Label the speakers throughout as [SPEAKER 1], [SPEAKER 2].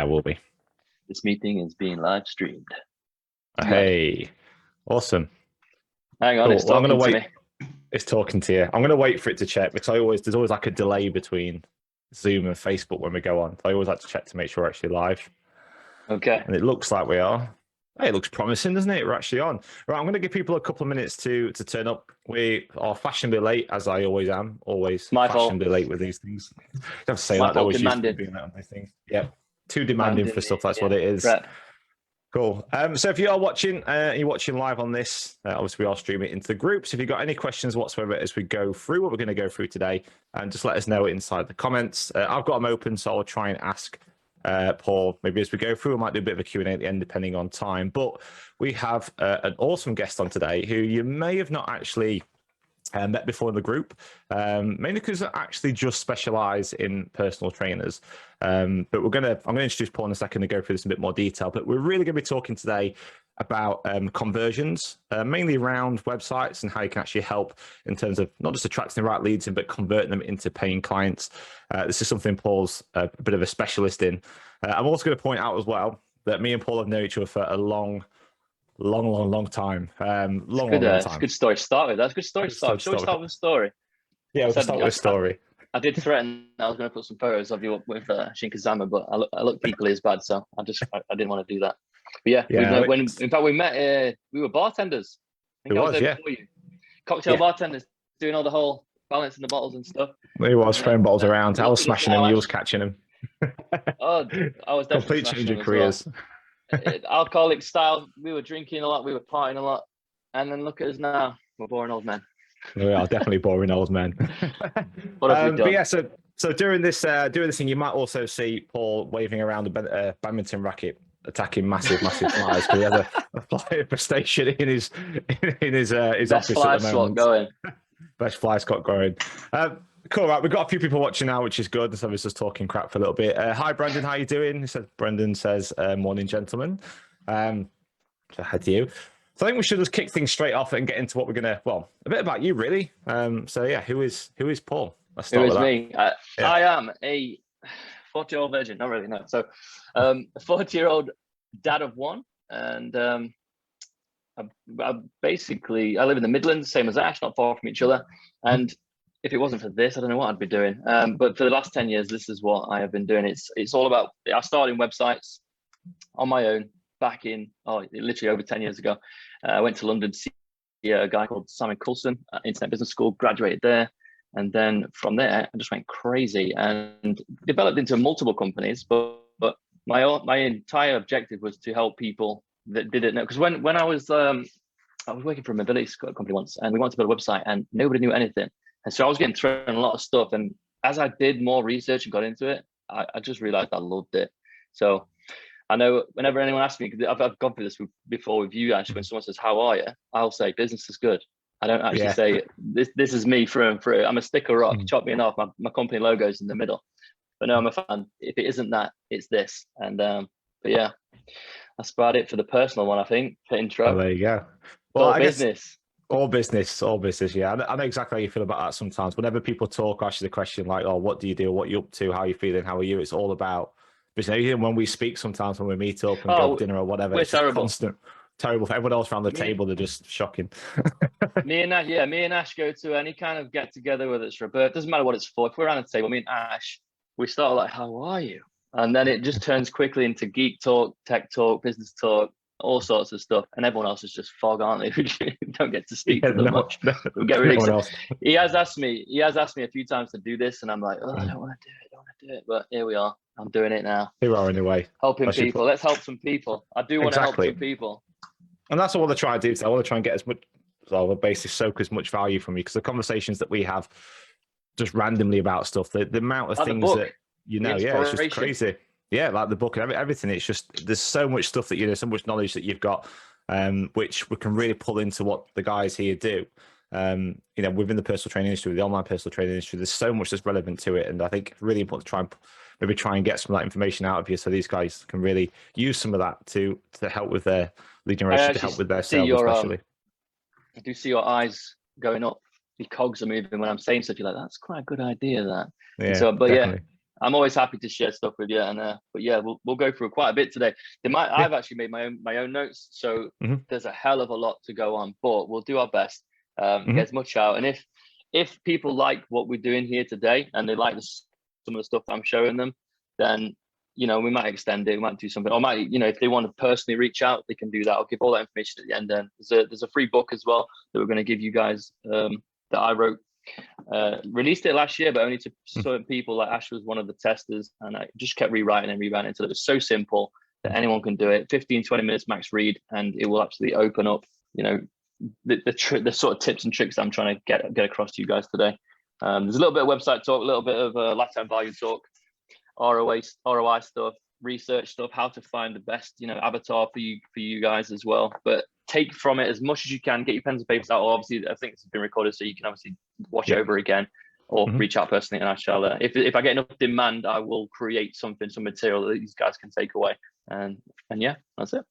[SPEAKER 1] Yeah, we'll be.
[SPEAKER 2] This meeting is being live streamed.
[SPEAKER 1] Hey, awesome.
[SPEAKER 2] Hang on,
[SPEAKER 1] Cool.
[SPEAKER 2] it's
[SPEAKER 1] Well, I'm
[SPEAKER 2] talking
[SPEAKER 1] gonna
[SPEAKER 2] to
[SPEAKER 1] wait.
[SPEAKER 2] me.
[SPEAKER 1] It's talking to you. I'm gonna wait for it to check because there's always like a delay between Zoom and Facebook when we go on. So I always like to check to make sure we're actually live.
[SPEAKER 2] Okay.
[SPEAKER 1] And it looks like we are. Hey, it looks promising, doesn't it? We're actually on. Right, I'm going to give people a couple of minutes to turn up. We are fashionably late, as I always am. Always
[SPEAKER 2] My
[SPEAKER 1] fashionably
[SPEAKER 2] fault.
[SPEAKER 1] late with these things. You have to say
[SPEAKER 2] My
[SPEAKER 1] that, though,
[SPEAKER 2] fault,
[SPEAKER 1] was used to
[SPEAKER 2] demanding.
[SPEAKER 1] being late on these things. Yeah, too demanding for stuff. That's
[SPEAKER 2] Yeah,
[SPEAKER 1] what it is.
[SPEAKER 2] prep.
[SPEAKER 1] Cool. So if you are watching, you're watching live on this, obviously we are streaming it into the groups. If you've got any questions whatsoever as we go through what we're going to go through today, and just let us know inside the comments. I've got them open, so I'll try and ask Paul maybe as we go through. I might do a bit of a Q&A at the end depending on time. But we have an awesome guest on today who you may have not actually met before in the group, mainly because I actually just specialize in personal trainers. But I'm going to introduce Paul in a second to go through this in a bit more detail. But we're really going to be talking today about conversions, mainly around websites and how you can actually help in terms of not just attracting the right leads in, but converting them into paying clients. This is something Paul's a bit of a specialist in. I'm also going to point out as well that me and Paul have known each other for a long time. Long
[SPEAKER 2] It's a
[SPEAKER 1] time.
[SPEAKER 2] good story to start with. That's a good story to start. Shall we start with a story?
[SPEAKER 1] Yeah, we'll start with a story.
[SPEAKER 2] I did threaten I was going to put some photos of you with Shinkazama, but I looked equally as bad, so I didn't want to do that. But in fact we met. We were bartenders. I think I was there before you. Cocktail bartenders doing all the whole balancing the bottles and stuff.
[SPEAKER 1] He was throwing bottles around. I was smashing them. You was catching them.
[SPEAKER 2] Oh, I was definitely
[SPEAKER 1] complete change of
[SPEAKER 2] careers. Well. Alcoholic style. We were drinking a lot. We were partying a lot, and then look at us now. We're boring old men.
[SPEAKER 1] We are definitely boring old men.
[SPEAKER 2] What have we done?
[SPEAKER 1] But yeah, so during this thing, you might also see Paul waving around a badminton racket, attacking massive flies. Because he has a fly infestation in his office at the moment.
[SPEAKER 2] Going.
[SPEAKER 1] Best fly spot going. Cool, right? We've got a few people watching now, which is good. So I was just talking crap for a little bit. Hi, Brendan. How you doing? Brendan says, "Morning, gentlemen." So hi to you. So I think we should just kick things straight off and get into what we're gonna. Well, a bit about you, really. So yeah, who is Paul?
[SPEAKER 2] Let's start with me? I am a 40-year-old virgin. Not really, no. So, a 40-year-old dad of one, and I basically I live in the Midlands, same as Ash, not far from each other. And if it wasn't for this, I don't know what I'd be doing. But for the last 10 years, this is what I have been doing. It's all about. I started in websites on my own. Back in literally over 10 years ago. I went to London to see a guy called Simon Coulson at Internet Business School, graduated there, and then from there I just went crazy and developed into multiple companies. But my entire objective was to help people that didn't know, because when I was working for a mobility company once, and we wanted to build a website and nobody knew anything, and so I was getting thrown a lot of stuff, and as I did more research and got into it, I just realized I loved it. So I know whenever anyone asks me, because I've gone through this before with you, actually, when someone says, "How are you?" I'll say, "Business is good." I don't actually say, this is me through and through. I'm a sticker rock, chop me off, my company logo's in the middle. But no, I'm a fan. If it isn't that, it's this. And but yeah, that's about it for the personal one, I think, for intro.
[SPEAKER 1] Well, there you go. Well,
[SPEAKER 2] I guess
[SPEAKER 1] all business. Yeah, I know exactly how you feel about that sometimes. Whenever people talk, ask you the question like, "Oh, what do you do? What are you up to? How are you feeling? How are you?" It's all about business. Even when we speak, sometimes when we meet up and go to dinner or whatever, it's just constant, terrible for everyone else around the table. They're just shocking.
[SPEAKER 2] me and Ash go to any kind of get together, whether it's for a birthday, doesn't matter what it's for. If we're around the table, me and Ash, we start like, "How are you?" And then it just turns quickly into geek talk, tech talk, business talk, all sorts of stuff, and everyone else is just fog, aren't they? We don't get to speak to them much. We get really excited. He has asked me a few times to do this, and I'm like, "Oh, I don't want to do it," but here we are. I'm doing it now.
[SPEAKER 1] Here we are anyway.
[SPEAKER 2] Helping people. Let's help some people. I do want to help some people.
[SPEAKER 1] And that's what I want to try and do today. I want to try and get as much, basically soak as much value from you, because the conversations that we have just randomly about stuff, the amount of things that it's just crazy. Yeah, like the book and everything. It's just, there's so much stuff that, so much knowledge that you've got, which we can really pull into what the guys here do. Within the personal training industry, the online personal training industry, there's so much that's relevant to it. And I think it's really important to try and get some of that information out of you, so these guys can really use some of that to help with their lead generation, to help with their sales, especially.
[SPEAKER 2] I do see your eyes going up. Your cogs are moving when I'm saying stuff. You're like, "That's quite a good idea, that."
[SPEAKER 1] Yeah,
[SPEAKER 2] so, but definitely. I'm always happy to share stuff with you. And but yeah, we'll go through quite a bit today. I've actually made my own notes, so there's a hell of a lot to go on, but we'll do our best, get as much out. And if people like what we're doing here today and they like some of the stuff I'm showing them, then we might extend it, we might do something, or might, if they want to personally reach out, they can do that. I'll give all that information at the end. And there's a free book as well that we're going to give you guys, that I wrote. Released it last year, but only to certain people. Like Ash was one of the testers, and I just kept rewriting until it was so simple that anyone can do it. 15-20 minutes max read, and it will absolutely open up the sort of tips and tricks that I'm trying to get across to you guys today. There's a little bit of website talk, a little bit of lifetime value talk, ROI stuff, research stuff, how to find the best avatar for you guys as well. But take from it as much as you can. Get your pens and papers out. Obviously, I think this has been recorded, so you can obviously watch it over again, or reach out personally, and I shall. If I get enough demand, I will create some material that these guys can take away. And yeah, that's it.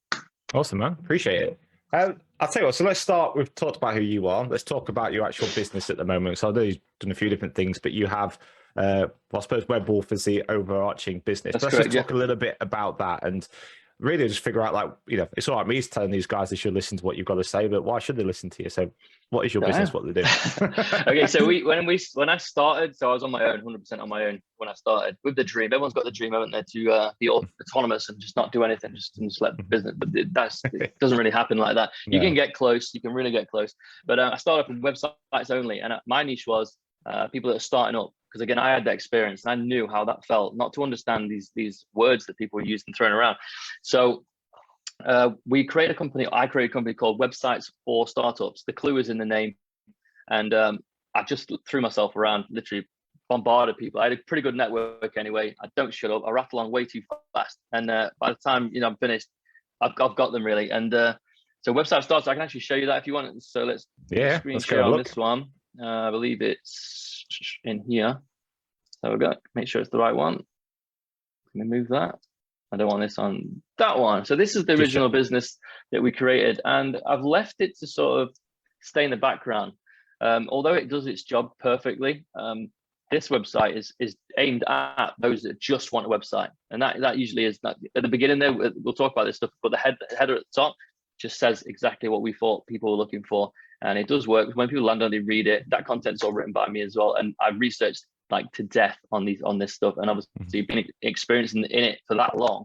[SPEAKER 1] Awesome, man. Appreciate it. I'll tell you what, so let's start. We've talked about who you are. Let's talk about your actual business at the moment. So I know you've done a few different things, but you have, I suppose WebWolf is the overarching business. Let's just talk a little bit about that, and really just figure out, it's all right me telling these guys they should listen to what you've got to say, but why should they listen to you? So what is your business, what they do?
[SPEAKER 2] Okay, so when I started, so I was on my own, 100% on my own when I started, with the dream. Everyone's got the dream, haven't they, to be autonomous and just not do anything, just let the business, but it doesn't really happen like that. You can get close, you can really get close, but I started with websites only, and my niche was people that are starting up. Because again, I had that experience and I knew how that felt, not to understand these words that people were using and throwing around. So I created a company called Websites for Startups. The clue is in the name. And I just threw myself around, literally bombarded people. I had a pretty good network anyway. I don't shut up. I rattle on way too fast. And by the time I'm finished, I've got them really. And so Website Startups, I can actually show you that if you want. So let's screen share on this one. I believe it's in here. So we've got, make sure it's the right one. Let me move that. I don't want this on that one. So this is the original business that we created, and I've left it to sort of stay in the background. Although it does its job perfectly, this website is aimed at those that just want a website. And that usually is that at the beginning there, we'll talk about this stuff, but the header at the top just says exactly what we thought people were looking for. And it does work. When people land on it, read it. That content's all written by me as well. And I've researched like to death on this stuff. And obviously being experienced in it for that long,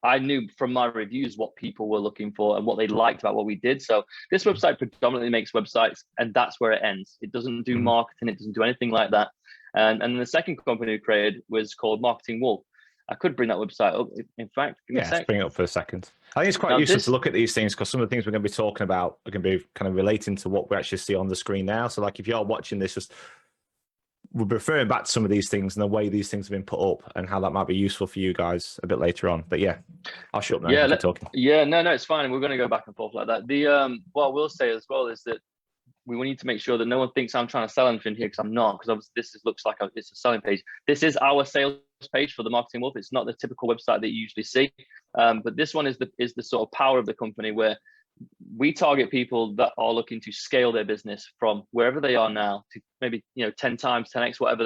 [SPEAKER 2] I knew from my reviews what people were looking for and what they liked about what we did. So this website predominantly makes websites, and that's where it ends. It doesn't do marketing. It doesn't do anything like that. And the second company we created was called Marketing Wolf. I could bring that website up. In fact,
[SPEAKER 1] let's bring it up for a second. I think it's quite useful to look at these things because some of the things we're going to be talking about are going to be kind of relating to what we actually see on the screen now. So like if you're watching this, we're referring back to some of these things and the way these things have been put up and how that might be useful for you guys a bit later on. But yeah, I'll shut up now. Yeah, talking.
[SPEAKER 2] Yeah, no, it's fine. We're going to go back and forth like that. What I will say as well is that we need to make sure that no one thinks I'm trying to sell anything here, because I'm not. Because obviously this looks like it's a selling page. This is our sales page for the Marketing Wolf. It's not the typical website that you usually see, but this one is the sort of power of the company, where we target people that are looking to scale their business from wherever they are now to maybe 10 times, 10x, whatever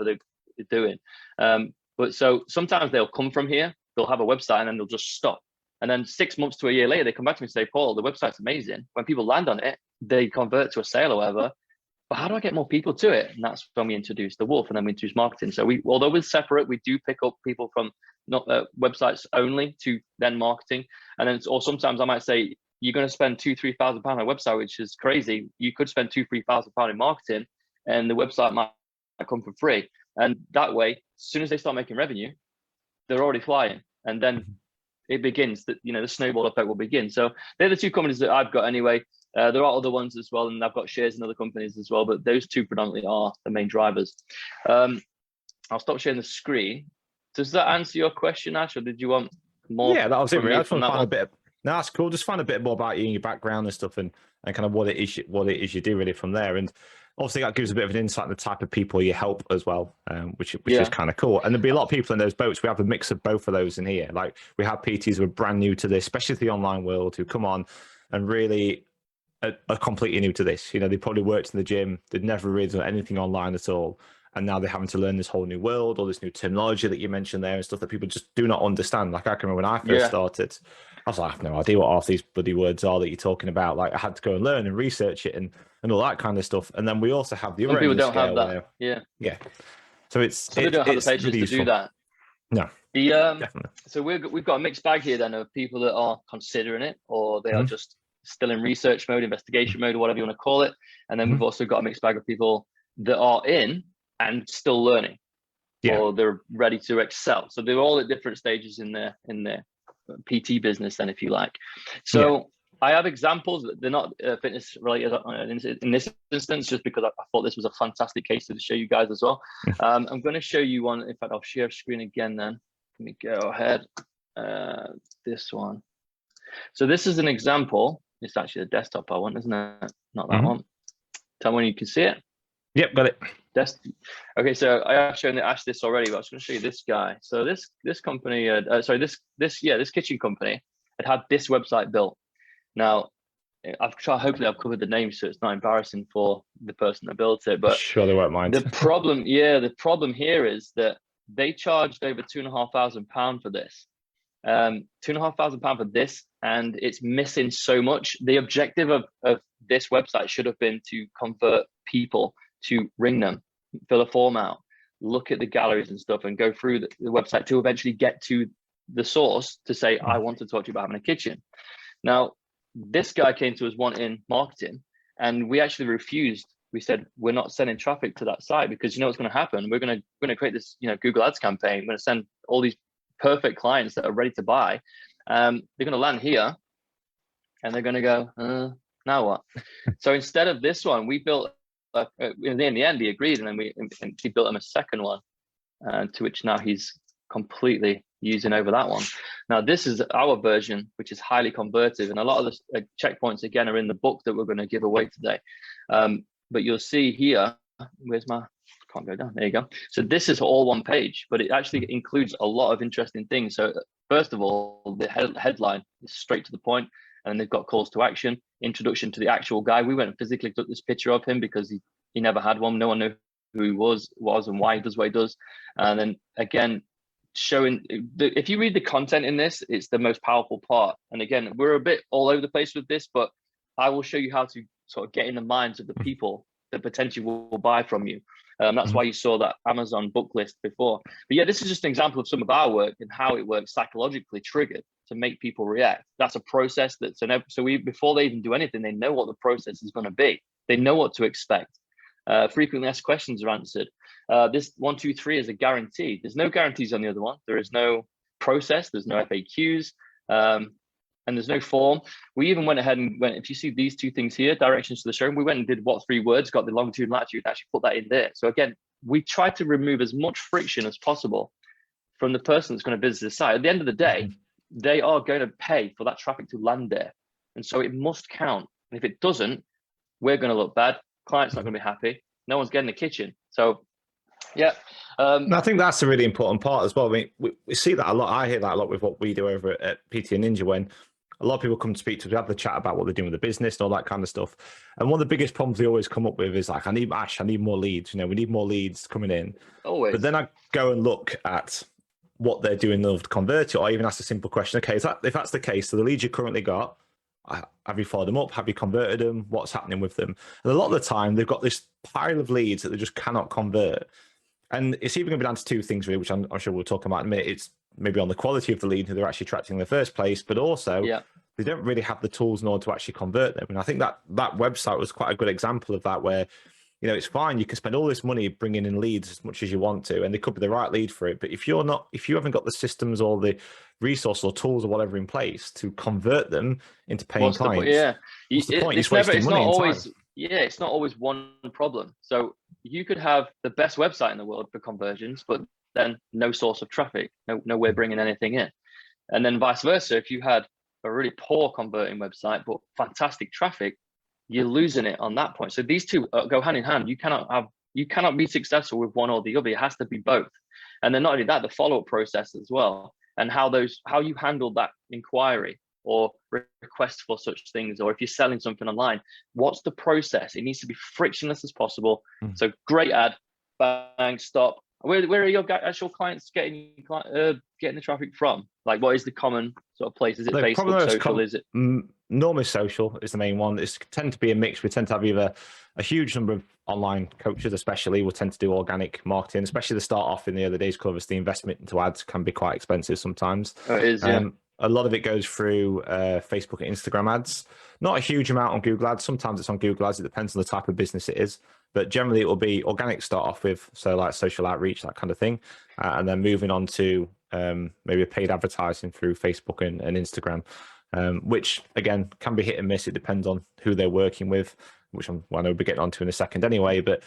[SPEAKER 2] they're doing. But so sometimes they'll come from here, they'll have a website, and then they'll just stop. And then 6 months to a year later, they come back to me and say, Paul, the website's amazing. When people land on it, they convert to a sale or whatever. But how do I get more people to it? And that's when we introduced the Wolf, and then we introduced marketing. So although we're separate, we do pick up people from not websites only to then marketing. And then, or sometimes I might say, you're going to spend £2,000-3,000 on a website, which is crazy. You could spend £2,000-3,000 in marketing, and the website might come for free. And that way, as soon as they start making revenue, they're already flying. And then it begins, that the snowball effect will begin. So they're the two companies that I've got anyway. There are other ones as well, and I've got shares in other companies as well, but those two predominantly are the main drivers. I'll stop sharing the screen. Does that answer your question, Ash, or did you want more?
[SPEAKER 1] Yeah, that was it. I just want to find a bit. No, that's cool. Just find a bit more about you and your background and stuff, and kind of what it is you do really from there. And obviously that gives a bit of an insight on the type of people you help as well, which is kind of cool. And there'll be a lot of people in those boats. We have a mix of both of those in here. Like we have PTs who are brand new to this, especially the online world, who come on and really are completely new to this. They probably worked in the gym. They'd never really done anything online at all. and now they're having to learn this whole new world, all this new terminology that you mentioned there and stuff that people just do not understand. Like I can remember when I first started, I was like, I have no idea what half these bloody words are that you're talking about. Like I had to go and learn and research it and all that kind of stuff. And then we also have the
[SPEAKER 2] Some
[SPEAKER 1] other end
[SPEAKER 2] people
[SPEAKER 1] of the
[SPEAKER 2] don't have
[SPEAKER 1] scale
[SPEAKER 2] that.
[SPEAKER 1] where, so
[SPEAKER 2] Some people don't have the patience
[SPEAKER 1] really
[SPEAKER 2] to do that.
[SPEAKER 1] No,
[SPEAKER 2] The
[SPEAKER 1] definitely.
[SPEAKER 2] So we've got a mixed bag here then of people that are considering it, or they are just still in research mode, investigation mode, or whatever you want to call it. And then we've also got a mixed bag of people that are in and still learning, or they're ready to excel. So they're all at different stages in their PT business, then, if you like. So I have examples that they're not fitness related in this instance, just because I thought this was a fantastic case to show you guys as well. I'm going to show you one. In fact, I'll share screen again then. Let me go ahead. This one. So this is an example. It's actually the desktop I want, isn't it? Not that one. Tell me when you can see it.
[SPEAKER 1] Yep, got it.
[SPEAKER 2] Okay, so I have shown Ash this already, but I was going to show you this guy. So this company, this kitchen company had this website built. Now, hopefully I've covered the name so it's not embarrassing for the person that built it. But
[SPEAKER 1] sure they won't mind.
[SPEAKER 2] The problem here is that they charged over £2,500 for this. £2,500 for this, and it's missing so much. The objective of this website should have been to convert people, to ring them, fill a form out, look at the galleries and stuff, and go through the website to eventually get to the source to say, I want to talk to you about having a kitchen. Now, this guy came to us wanting marketing, and we actually refused. We said, we're not sending traffic to that site, because you know what's going to happen. We're going to create this, Google Ads campaign. We're going to send all these perfect clients that are ready to buy. They're going to land here, and they're going to go, now what? So instead of this one, we built. In the end, he agreed, and then he built him a second one, to which now he's completely using over that one. Now, this is our version, which is highly convertive, and a lot of the checkpoints again are in the book that we're going to give away today. But you'll see here, can't go down, there you go. So this is all one page, but it actually includes a lot of interesting things. So first of all, the headline is straight to the point, and they've got calls to action, introduction to the actual guy. We went and physically took this picture of him because he never had one. No one knew who he was and why he does what he does. And then again, showing, if you read the content in this, it's the most powerful part. And again, we're a bit all over the place with this, but I will show you how to sort of get in the minds of the people that potentially will buy from you. That's why you saw that Amazon book list before. But yeah, this is just an example of some of our work and how it works psychologically triggered to make people react. That's a process before they even do anything, they know what the process is going to be. They know what to expect. Frequently asked questions are answered. This 1, 2, 3 is a guarantee. There's no guarantees on the other one. There is no process. There's no FAQs. And there's no form. We even went ahead and if you see these two things here, directions to the showroom, we went and did what 3 words, got the longitude and latitude, and actually put that in there. So again, we tried to remove as much friction as possible from the person that's going to visit the site. At the end of the day, they are going to pay for that traffic to land there. And so it must count. And if it doesn't, we're going to look bad. Client's not going to be happy. No one's getting the kitchen. So yeah.
[SPEAKER 1] I think that's a really important part as well. I mean, we see that a lot. I hear that a lot with what we do over at PT and Ninja, when a lot of people come to speak to us, we have the chat about what they're doing with the business and all that kind of stuff. And one of the biggest problems they always come up with is like, I need more leads. We need more leads coming in.
[SPEAKER 2] Always.
[SPEAKER 1] But then I go and look at what they're doing to convert it, or even ask a simple question. Okay, if that's the case, so the leads you currently got, have you followed them up? Have you converted them? What's happening with them? And a lot of the time, they've got this pile of leads that they just cannot convert. And it's even going to be down to 2 things, really, which I'm sure we'll talk about in a minute. It's maybe on the quality of the lead who they're actually attracting in the first place, but also they don't really have the tools in order to actually convert them. And I think that website was quite a good example of that, where it's fine, you can spend all this money bringing in leads as much as you want to, and they could be the right lead for it. But if you haven't got the systems or the resource or tools or whatever in place to convert them into paying clients, what's the point? It's wasting money and time.
[SPEAKER 2] Yeah, it's not always one problem. So you could have the best website in the world for conversions, but then no source of traffic, no way bringing anything in. And then vice versa, if you had a really poor converting website, but fantastic traffic, you're losing it on that point. So these two go hand in hand. You cannot be successful with one or the other. It has to be both. And then not only that, the follow-up process as well, and how you handle that inquiry or request for such things, or if you're selling something online, what's the process? It needs to be frictionless as possible. So great ad, bang, stop. Where are your actual clients getting the traffic from? Like, what is the common sort of place? Is it Facebook, social? Is it
[SPEAKER 1] normally social is the main one. It's tend to be a mix. We tend to have either a huge number of online coaches, especially will tend to do organic marketing, especially to start off in the early days, because the investment into ads can be quite expensive sometimes.
[SPEAKER 2] Oh, it is, yeah.
[SPEAKER 1] A lot of it goes through Facebook and Instagram ads. Not a huge amount on Google ads. Sometimes it's on Google ads. It depends on the type of business it is. But generally, it will be organic start off with, so like social outreach, that kind of thing. And then moving on to maybe paid advertising through Facebook and Instagram, which, again, can be hit and miss. It depends on who they're working with, which I know we'll be getting onto in a second anyway. But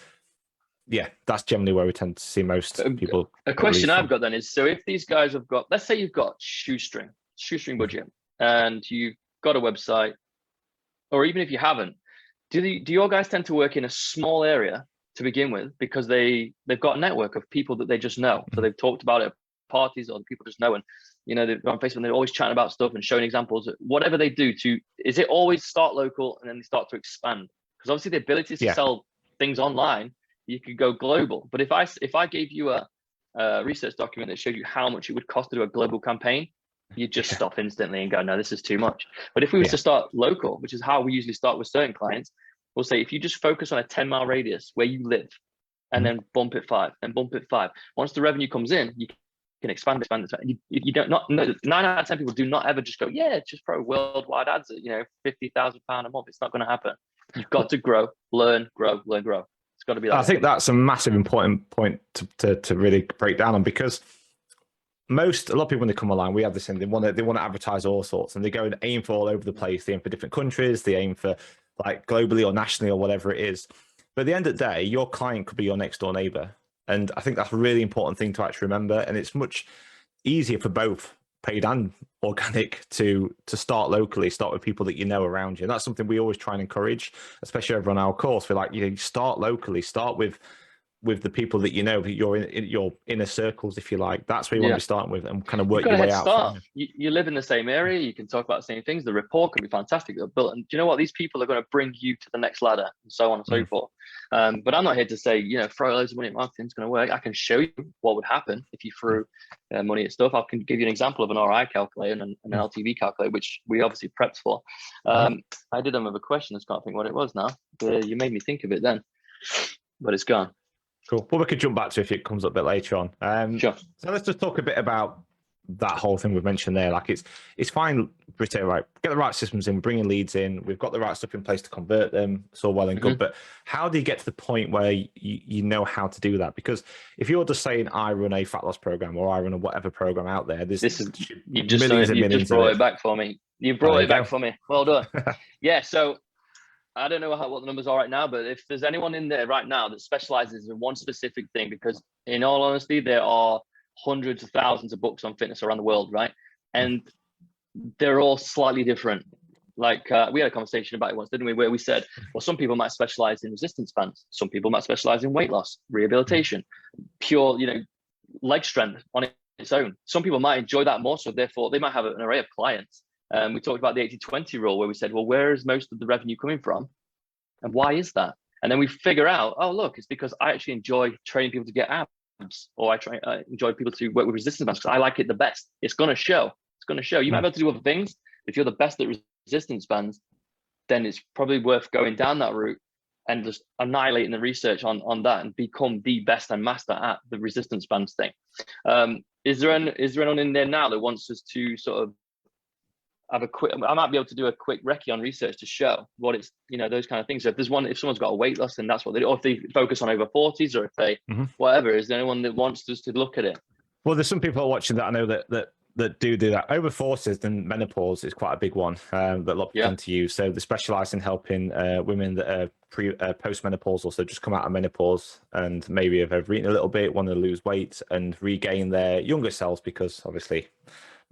[SPEAKER 1] yeah, that's generally where we tend to see most people.
[SPEAKER 2] A question I've got then is, so if these guys have got, let's say you've got shoestring budget, and you've got a website, or even if you haven't, do your guys tend to work in a small area to begin with, because they've got a network of people that they just know? So they've talked about it at parties, or the people just know, and they're on Facebook and they're always chatting about stuff and showing examples. Whatever they do, is it always start local and then they start to expand? Because obviously the ability to sell things online, you could go global. But if I gave you a research document that showed you how much it would cost to do a global campaign, you'd just stop instantly and go, no, this is too much. But if we were to start local, which is how we usually start with certain clients, we'll say, if you just focus on a 10-mile radius where you live, and then bump it 5, and bump it 5. Once the revenue comes in, you can expand. You don't, 9 out of 10 people do not ever just go, just throw worldwide ads at £50,000 a month. It's not going to happen. You've got to grow, learn, grow. It's got to be that.
[SPEAKER 1] I think that's a massive important point to really break down on, because a lot of people when they come online, we have this thing, they want to advertise all sorts, and they go and aim for all over the place. They aim for different countries, they aim for like globally or nationally or whatever it is. But at the end of the day, your client could be your next door neighbor. And I think that's a really important thing to actually remember. And it's much easier for both paid and organic to start locally, start with people that you know around you. And that's something we always try and encourage, especially over on our course. We're like, start locally, start with the people that you're in your inner circles, if you like. That's where you want to be starting with, and kind of work your way out.
[SPEAKER 2] You live in the same area, you can talk about the same things, the rapport can be fantastic. And do you know what? These people are going to bring you to the next ladder, and so on and so forth. But I'm not here to say, throw loads of money at marketing, it's going to work. I can show you what would happen if you threw money at stuff. I can give you an example of an ROI calculator and an LTV calculator, which we obviously prepped for. I did have a question, I just can't think what it was now. You made me think of it then, but it's gone.
[SPEAKER 1] Cool. Well, we could jump back to if it comes up a bit later on.
[SPEAKER 2] Sure.
[SPEAKER 1] So let's just talk a bit about that whole thing we've mentioned there. Like it's fine, Britta, right? Get the right systems in, bringing leads in. We've got the right stuff in place to convert them. It's all well and good. But how do you get to the point where you know how to do that? Because if you're just saying, I run a fat loss program, or I run a whatever program out there,
[SPEAKER 2] you just brought it back for me. You brought it back for me. Well done. Yeah. So I don't know what the numbers are right now, but if there's anyone in there right now that specializes in one specific thing, because in all honesty, there are hundreds of thousands of books on fitness around the world, right? And they're all slightly different. Like we had a conversation about it once, didn't we? Where we said, well, some people might specialize in resistance bands. Some people might specialize in weight loss, rehabilitation, pure, leg strength on its own. Some people might enjoy that more, so therefore they might have an array of clients. We talked about the 80-20 rule, where we said, well, where is most of the revenue coming from? And why is that? And then we figure out, oh, look, it's because I actually enjoy training people to get abs, or I enjoy people to work with resistance bands because I like it the best. It's going to show. It's going to show. You might be able to do other things. If you're the best at resistance bands, then it's probably worth going down that route and just annihilating the research on that and become the best and master at the resistance bands thing. Is there anyone in there now that wants us to sort of have a quick? I might be able to do a quick recce on research to show what it's, those kind of things. So if someone's got a weight loss, and that's what they do, or if they focus on over 40s, or if they whatever, is there anyone that wants us to look at it?
[SPEAKER 1] Well, there's some people watching that I know that do that. Over 40s, then menopause is quite a big one that a lot of people tend to use. So they specialize in helping women that are post-menopausal, so just come out of menopause and maybe have overeaten a little bit, want to lose weight and regain their younger selves, because obviously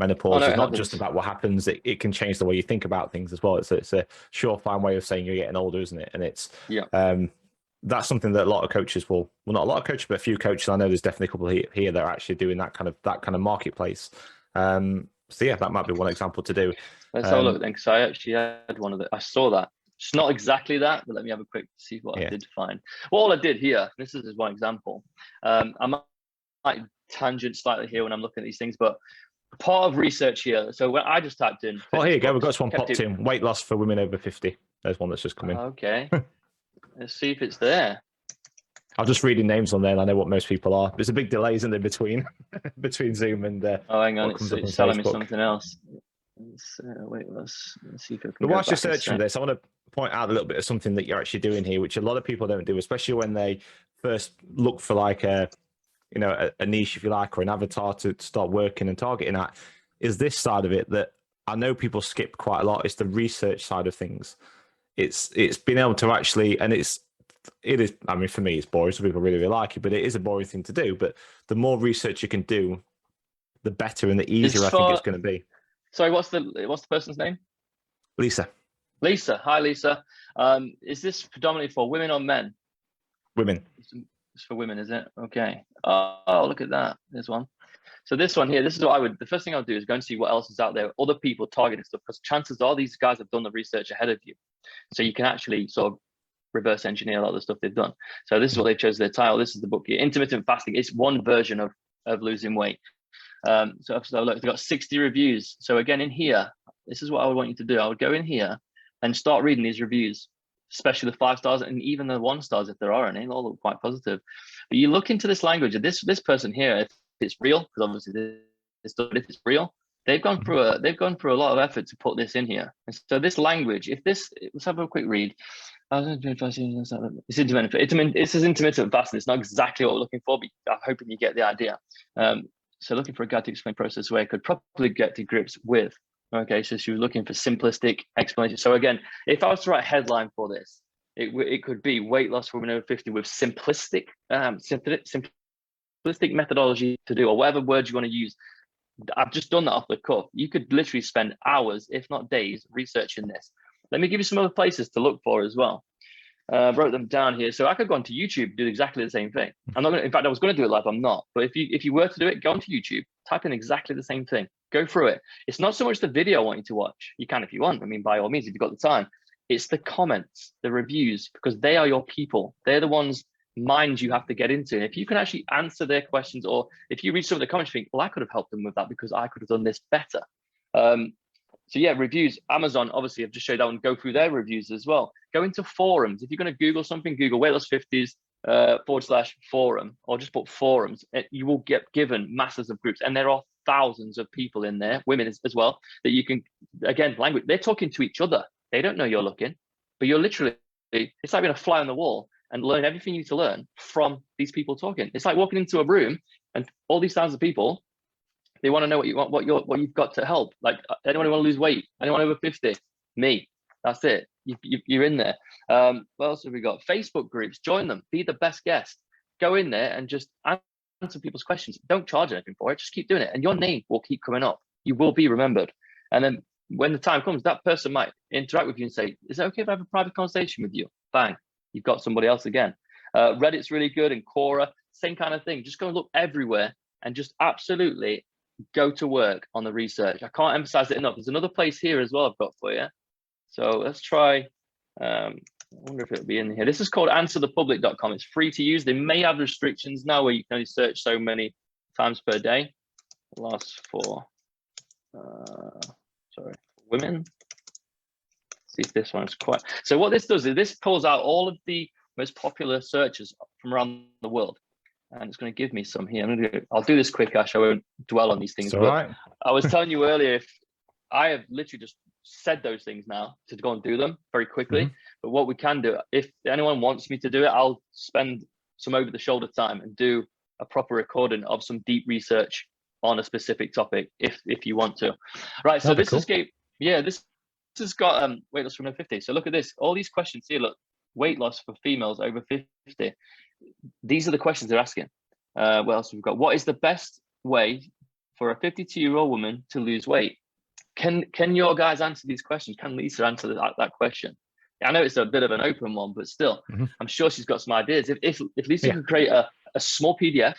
[SPEAKER 1] menopause is not just about what happens. It can change the way you think about things as well. It's a surefire way of saying you're getting older, isn't it? And it's that's something that a lot of coaches well, not a lot of coaches, but a few coaches I know. There's definitely a couple here that are actually doing that kind of marketplace. So yeah, that might be one example to do.
[SPEAKER 2] Let's have a look then, because I actually had one of the. I saw that It's not exactly that, but let me have a quick see what I did find. Well, all I did here, this is one example. I might tangent slightly here when I'm looking at these things, but part of research here. So when I just typed in.
[SPEAKER 1] Oh, here you go. We've got one popped in. Weight loss for women over 50. There's one that's just come in.
[SPEAKER 2] Okay. Let's see if it's there.
[SPEAKER 1] I'm just reading names on there, and I know what most people are. There's a big delay, isn't there, between Zoom and.
[SPEAKER 2] Oh, hang on, it's telling me something else. Wait, let's see if it can.
[SPEAKER 1] But whilst you're searching this, I want to point out a little bit of something that you're actually doing here, which a lot of people don't do, especially when they first look for like a niche, if you like, or an avatar to start working and targeting at. Is this side of it that I know people skip quite a lot? It's the research side of things. It's being able to actually, and it is. I mean, for me, it's boring. Some people really like it, but it is a boring thing to do. But the more research you can do, the better and the easier I think it's going to be.
[SPEAKER 2] Sorry, what's the person's name?
[SPEAKER 1] Lisa.
[SPEAKER 2] Lisa. Hi, Lisa. Is this predominantly for women or men?
[SPEAKER 1] Women.
[SPEAKER 2] It's for women, is it? Okay. Oh, look at that. There's one. So this one here, this is what the first thing I'll do is go and see what else is out there, other people targeting stuff, because chances are these guys have done the research ahead of you. So you can actually sort of reverse engineer a lot of the stuff they've done. So this is what they've chosen their title. This is the book here, Intermittent Fasting. It's one version of losing weight. So look, they've got 60 reviews. So again, in here, this is what I would want you to do. I would go in here and start reading these reviews, especially the 5 stars and even the 1 stars, if there are any. They all look quite positive. But you look into this language, and this person here, if it's real, because obviously this stuff, if it's real, they've gone through a lot of effort to put this in here. And so this language, let's have a quick read. It's intermittent. It says intermittent fasting. It's not exactly what we're looking for, but I'm hoping you get the idea. So looking for a guide to explain process where I could probably get to grips with. Okay, so she was looking for simplistic explanation. So again, if I was to write a headline for this, it could be weight loss for women over 50 with simplistic methodology to do, or whatever words you want to use. I've just done that off the cuff. You could literally spend hours, if not days, researching this. Let me give you some other places to look for as well. Wrote them down here. So I could go onto YouTube, do exactly the same thing. I'm not going to, in fact, I was going to do it live. I'm not. But if you were to do it, go onto YouTube, type in exactly the same thing, go through it. It's not so much the video I want you to watch. You can if you want. I mean, by all means, if you've got the time. It's the comments, the reviews, because they are your people. They're the ones minds you have to get into. And if you can actually answer their questions, or if you read some of the comments, you think, well, I could have helped them with that because I could have done this better. So yeah, reviews. Amazon, obviously, I've just showed that one. Go through their reviews as well. Go into forums. If you're going to Google something, Google weight loss 50s /forum, or just put forums. You will get given masses of groups, and there are thousands of people in there, women as well, that you can, again, language. They're talking to each other. They don't know you're looking, but you're literally, it's like being a fly on the wall and learn everything you need to learn from these people talking. It's like walking into a room and all these thousands of people, they want to know what you want, what you've got to help. Like, anyone who want to lose weight, anyone over 50, me. That's it. You're in there. What else have we got? Facebook groups. Join them. Be the best guest. Go in there and just answer people's questions. Don't charge anything for it. Just keep doing it, and your name will keep coming up. You will be remembered. And then when the time comes, that person might interact with you and say, "Is it okay if I have a private conversation with you?" Bang, you've got somebody else again. Reddit's really good, and Quora, same kind of thing. Just go and look everywhere and just absolutely go to work on the research. I can't emphasize it enough. There's another place here as well I've got for you. So let's try, I wonder if it'll be in here. This is called answerthepublic.com. It's free to use. They may have restrictions now where you can only search so many times per day. Last for, women. Let's see if this one's quite. So what this does is this pulls out all of the most popular searches from around the world. And it's going to give me some here. I'll do this quick, Ash. I won't dwell on these things. But right. I was telling you earlier, if I have literally just said those things now to go and do them very quickly. Mm-hmm. But what we can do, if anyone wants me to do it, I'll spend some over the shoulder time and do a proper recording of some deep research on a specific topic if you want to. Right. So this is this has got weight loss from over 50. So look at this. All these questions here, look, weight loss for females over 50. These are the questions they're asking. What else have we got? What is the best way for a 52-year-old woman to lose weight? Can your guys answer these questions? Can Lisa answer that question? I know it's a bit of an open one, but still, I'm sure she's got some ideas. If Lisa can create a small PDF,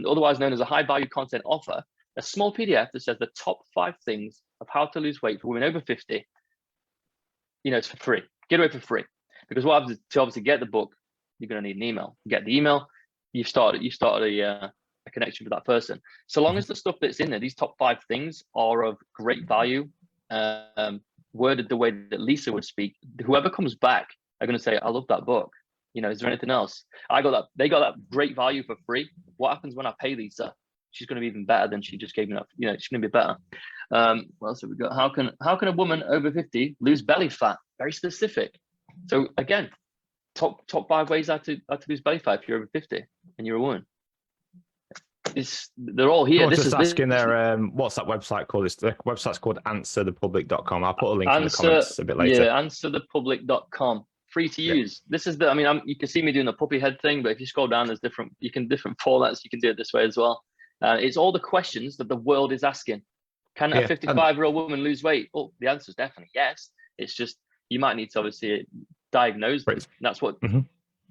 [SPEAKER 2] otherwise known as a high value content offer, a small PDF that says the top 5 things of how to lose weight for women over 50, it's for free. get away for free. Because what happens is, to obviously get the book, you're going to need an email. You get the email, you've started a connection with that person. So long as the stuff that's in there, these top 5 things are of great value, worded the way that Lisa would speak, whoever comes back are going to say, I love that book. Is there anything else? They got that great value for free. What happens when I pay Lisa? She's going to be even better than she just gave me that. She's going to be better. What else have we got? How can a woman over 50 lose belly fat? Very specific. So again, top 5 ways how to lose belly fat if you're over 50 and you're a woman. They're all here.
[SPEAKER 1] This is asking there. What's that website called? The website's called answerthepublic.com. I'll put a link in the comments a bit later.
[SPEAKER 2] Yeah, answerthepublic.com. Free to use. This is you can see me doing the puppy head thing, but if you scroll down, there's different formats. You can do it this way as well. It's all the questions that the world is asking. Can a 55-year-old woman lose weight? Oh, the answer is definitely yes. It's just you might need to obviously diagnose them. That's what.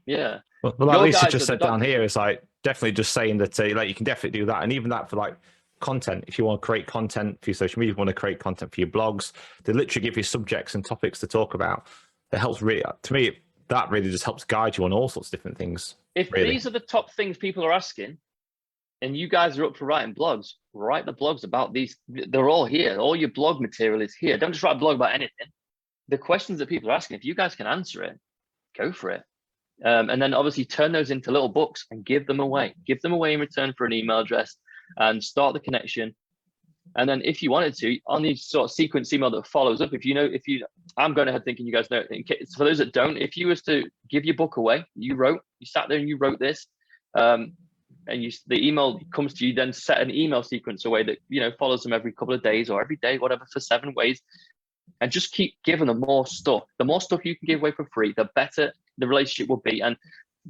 [SPEAKER 2] Yeah.
[SPEAKER 1] Well, like Lisa just said down here, it's like definitely just saying that you can definitely do that, and even that for like content. If you want to create content for your social media, you want to create content for your blogs, they literally give you subjects and topics to talk about. It helps really. To me, that really just helps guide you on all sorts of different things.
[SPEAKER 2] If these are the top things people are asking, and you guys are up for writing blogs, write the blogs about these. They're all here. All your blog material is here. Don't just write a blog about anything. The questions that people are asking, if you guys can answer it, go for it. And then obviously turn those into little books and give them away. Give them away in return for an email address and start the connection. And then if you wanted to, on the sort of sequence email that follows up, I'm going ahead thinking you guys know it. For those that don't, if you was to give your book away, you sat there and you wrote this, and the email comes to you, then set an email sequence away that, follows them every couple of days or every day, whatever, for 7 ways. And just keep giving them more stuff. The more stuff you can give away for free, the better the relationship will be. And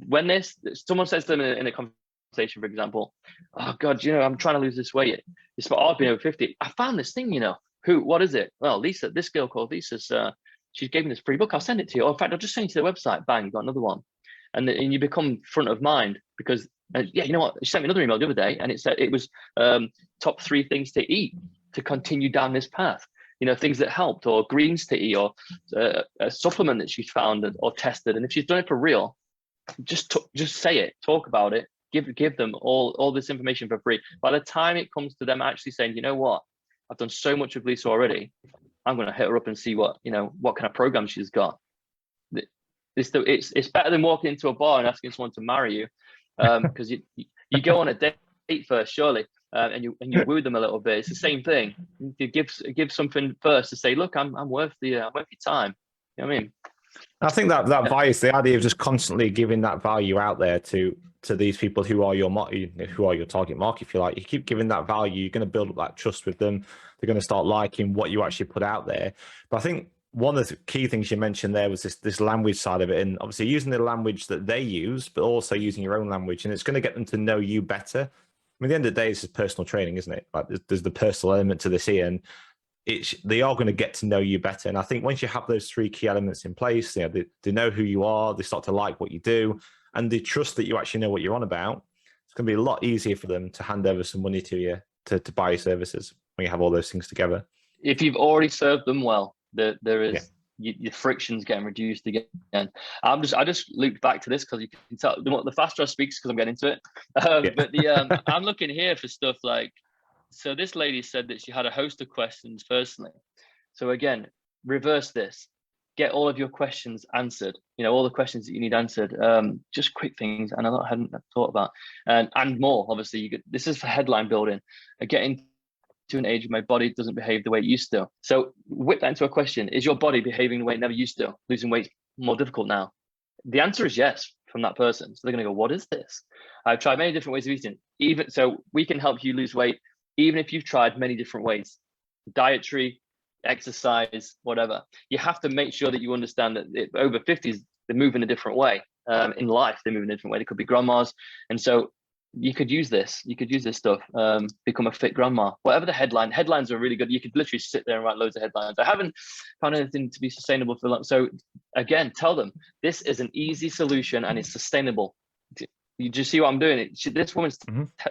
[SPEAKER 2] when someone says to them in a conversation, for example, oh God, I'm trying to lose this weight. It's about I've been over 50. I found this thing, what is it? Well, Lisa, this girl called Lisa's, she's gave me this free book. I'll send it to you. Or in fact, I'll just send you to the website. Bang, got another one. And you become front of mind because, you know what? She sent me another email the other day and it said it was top 3 things to eat to continue down this path. Things that helped, or greens to eat, or a supplement that she's found or tested. And if she's done it for real, just say it, talk about it, give them all this information for free. By the time it comes to them actually saying, you know what, I've done so much with Lisa already, I'm going to hit her up and see what kind of program she's got. It's better than walking into a bar and asking someone to marry you, because you go on a date first, surely. And you woo them a little bit. It's the same thing. You give something first to say, look, I'm worth your time. You know what I mean?
[SPEAKER 1] I think that value is the idea of just constantly giving that value out there to these people who are your target market. If you like, you keep giving that value, you're going to build up that trust with them. They're going to start liking what you actually put out there. But I think one of the key things you mentioned there was this language side of it, and obviously using the language that they use, but also using your own language, and it's going to get them to know you better. At the end of the day, this is personal training, isn't it? Like there's the personal element to this here, and they are going to get to know you better. And I think once you have those 3 key elements in place, they know who you are, they start to like what you do, and they trust that you actually know what you're on about. It's going to be a lot easier for them to hand over some money to you to buy your services when you have all those things together.
[SPEAKER 2] If you've already served them well, there is your friction's getting reduced again. I just looped back to this because you can tell the faster I speak because I'm getting into it. But I'm looking here for stuff like, so this lady said that she had a host of questions personally. So again, reverse this, get all of your questions answered, all the questions that you need answered, just quick things. And I hadn't thought about, and more, obviously this is for headline building, getting to an age where my body doesn't behave the way it used to. So whip that into a question. Is your body behaving the way it never used to? Losing weight more difficult now? The answer is yes from that person. So they're going to go, what is this? I've tried many different ways of eating. So we can help you lose weight, even if you've tried many different ways, dietary, exercise, whatever. You have to make sure that you understand that over 50s, they move in a different way. In life, they move in a different way. They could be grandmas. And so you could use this stuff, become a fit grandma, whatever the headlines are really good. You could literally sit there and write loads of headlines. I haven't found anything to be sustainable for long. So again, tell them this is an easy solution and it's sustainable. You just see what I'm doing. This woman's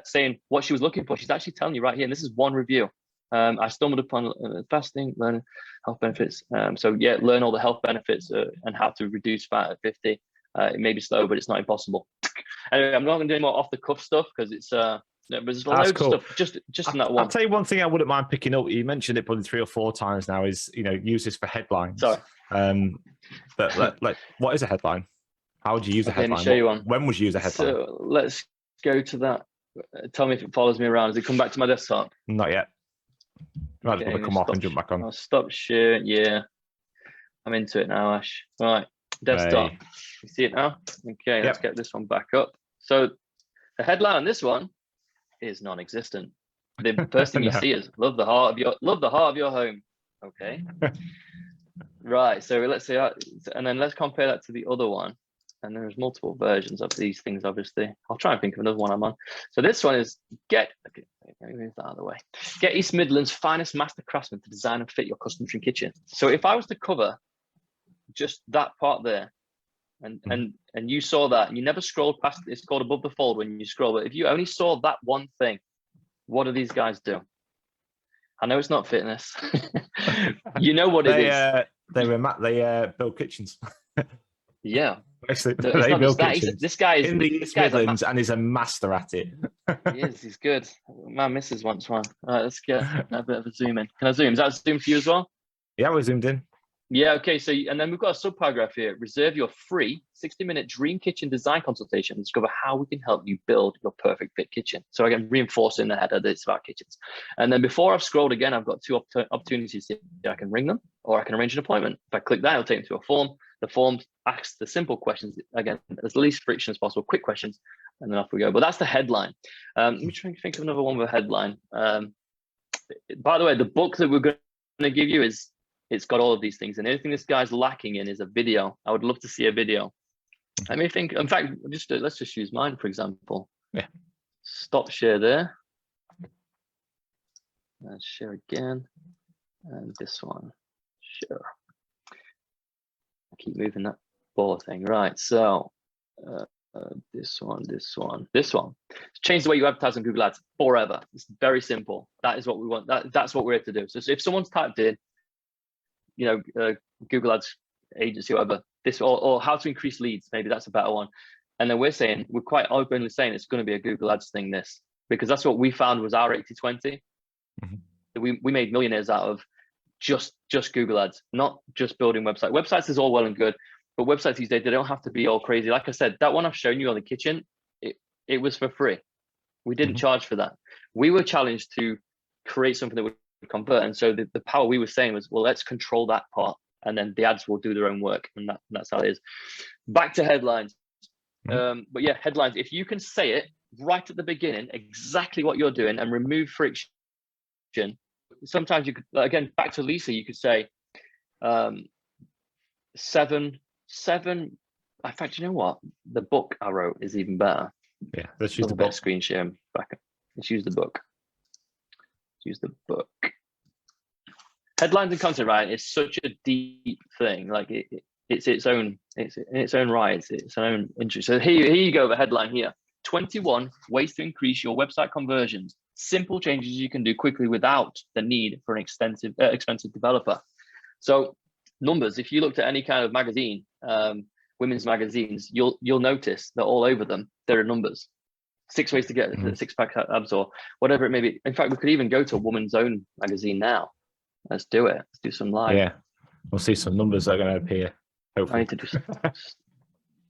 [SPEAKER 2] saying what she was looking for. She's actually telling you right here, and this is one review. I stumbled upon fasting, learn health benefits. So yeah, learn all the health benefits and how to reduce fat at 50. It may be slow, but it's not impossible. Anyway, I'm not going to do any more off the cuff stuff because it's there's loads of stuff just in that one.
[SPEAKER 1] I'll tell you one thing I wouldn't mind picking up. You mentioned it probably 3 or 4 times now. Is use this for headlines.
[SPEAKER 2] Sorry.
[SPEAKER 1] But like, what is a headline? How would you use a headline?
[SPEAKER 2] Let me show you one.
[SPEAKER 1] When would you use a headline?
[SPEAKER 2] So let's go to that. Tell me if it follows me around. Does it come back to my desktop?
[SPEAKER 1] Not yet. Might just want to come off and jump back on.
[SPEAKER 2] I'll stop sharing. Yeah, I'm into it now, Ash. Right, desktop. You see it now? Okay, let's get this one back up. So the headline on this one is non-existent. The first thing you see is love the heart of your home. Okay. Right. So let's say, and then let's compare that to the other one. And there's multiple versions of these things, obviously. I'll try and think of another one I'm on. So this one is let me move that out of the way. Get East Midlands' finest master craftsmen to design and fit your custom trim kitchen. So if I was to cover just that part there, and you saw that, you never scrolled past, it's called above the fold when you scroll, but if you only saw that one thing, what do these guys do? I know it's not fitness. You know what it is.
[SPEAKER 1] They build kitchens.
[SPEAKER 2] Yeah.
[SPEAKER 1] Basically, they build kitchens.
[SPEAKER 2] This guy is
[SPEAKER 1] in the East Midlands and is a master at it.
[SPEAKER 2] He is. He's good. My missus wants one. All right, let's get a bit of a zoom in. Can I zoom? Is that zoom for you as well?
[SPEAKER 1] Yeah, we're zoomed in.
[SPEAKER 2] Yeah, okay. So, and then we've got a subparagraph here. Reserve your free 60-minute dream kitchen design consultation and discover how we can help you build your perfect fit kitchen. So again, reinforcing the header that it's about kitchens. And then before I've scrolled again, I've got 2 opportunities here. I can ring them or I can arrange an appointment. If I click that, it'll take me to a form. The form asks the simple questions, again, as least friction as possible, quick questions, and then off we go. But that's the headline. Let me try and think of another one with a headline. By the way, the book that we're going to give you it's got all of these things, and anything this guy's lacking in is a video. I would love to see a video. Let me think. In fact, let's just use mine, for example.
[SPEAKER 1] Yeah.
[SPEAKER 2] Stop share there. And share again. And this one. Share. I keep moving that ball thing. Right. So this one. Change the way you advertise on Google Ads forever. It's very simple. That is what we want. That's what we're here to do. So if someone's typed in, Google Ads agency, whatever, this or how to increase leads, maybe that's a better one. And then we're quite openly saying it's going to be a Google Ads thing, this, because that's what we found was our 80-20. We made millionaires out of just Google Ads, not just building websites. Websites is all well and good, but websites these days, they don't have to be all crazy. Like I said, that one I've shown you on the kitchen, it was for free. We didn't charge for that. We were challenged to create something that would convert, and so the power we were saying was, well, let's control that part, and then the ads will do their own work, and that's how it is. Back to headlines. But yeah, headlines, if you can say it right at the beginning, exactly what you're doing, and remove friction. Sometimes you could, again, back to Lisa, you could say 7. In fact, you know what, the book I wrote is even better.
[SPEAKER 1] Yeah, let's use the book.
[SPEAKER 2] Screen share back. Let's use the book. Use the book. Headlines and content, right? It's such a deep thing. Like it's its own right. It's its own interest. So here you go. The headline here: 21 ways to increase your website conversions. Simple changes you can do quickly without the need for an expensive developer. So numbers. If you looked at any kind of magazine, women's magazines, you'll notice that all over them there are numbers. 6 ways to get a six-pack abs, or whatever it may be. In fact, we could even go to a Woman's Own magazine now. Let's do it. Let's do some live.
[SPEAKER 1] Yeah, we'll see some numbers that are going to appear. Hopefully.
[SPEAKER 2] I need to do.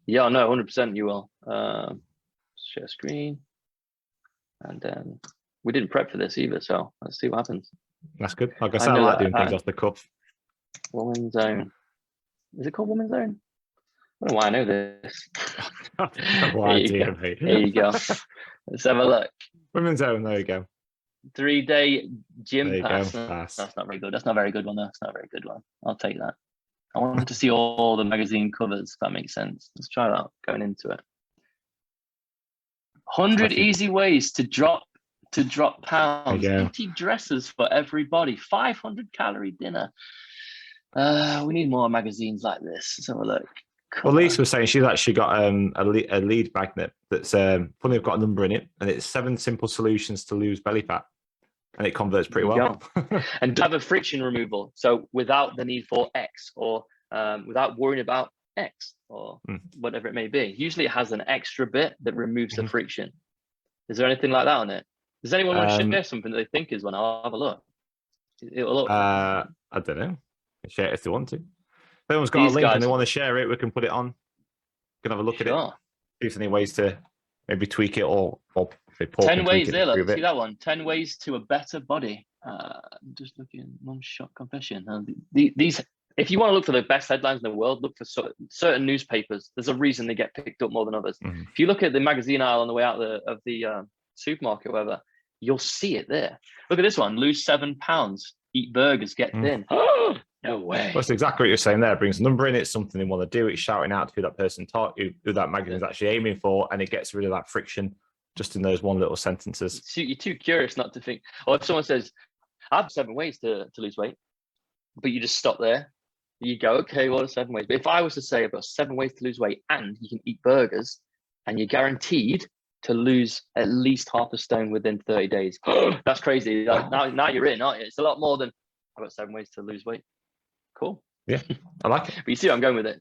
[SPEAKER 2] Yeah, no, 100% you will. Share screen, and then we didn't prep for this either, so let's see what happens.
[SPEAKER 1] That's good. Like I said, I like doing things off the cuff.
[SPEAKER 2] Woman's Own. Is it called Woman's Own? I don't know why I know this. Here you go. Let's have a look.
[SPEAKER 1] Women's Own, there you go.
[SPEAKER 2] 3-day gym pass.
[SPEAKER 1] Pass.
[SPEAKER 2] That's not very good. That's not a very good one, though. That's not a very good one. I'll take that. I wanted to see all the magazine covers, if that makes sense. Let's try that going into it. 100 easy ways to drop pounds. 80 dresses for everybody. 500 calorie dinner. We need more magazines like this. Let's have a look.
[SPEAKER 1] Well, Lisa was saying she's actually got a lead magnet that's funny. I've got a number in it, and it's 7 simple solutions to lose belly fat. and it converts pretty well.
[SPEAKER 2] And have a friction removal, so without the need for X, or without worrying about X or whatever it may be. Usually it has an extra bit that removes the friction. Is there anything like that on it? Does anyone want to share something that they think is one? I'll have a look. It'll look.
[SPEAKER 1] I don't know. Share it if they want to. If anyone's got a link and they want to share it, we can put it on. We can have a look at it. See if there's any ways to maybe tweak it or say,
[SPEAKER 2] 10 ways there. Let's see that one. 10 ways to a better body. I'm just looking. One-shot confession. These. If you want to look for the best headlines in the world, look for certain newspapers. There's a reason they get picked up more than others. If you look at the magazine aisle on the way out of the supermarket, or whatever, you'll see it there. Look at this one: lose 7 pounds, eat burgers, get thin. No way.
[SPEAKER 1] That's exactly what you're saying there. It brings a number in. It's something they want to do. It's shouting out to who that person who that magazine is actually aiming for, and it gets rid of that friction just in those one little sentences.
[SPEAKER 2] You're too curious not to think. Or if someone says, "I have 7 ways to lose weight," but you just stop there. You go, okay, what are 7 ways? But if I was to say, I've got 7 ways to lose weight, and you can eat burgers, and you're guaranteed to lose at least half a stone within 30 days. That's crazy. Now you're in, aren't you? It's a lot more than, I've got 7 ways to lose weight. Cool.
[SPEAKER 1] Yeah, I like it.
[SPEAKER 2] But you see where I'm going with it.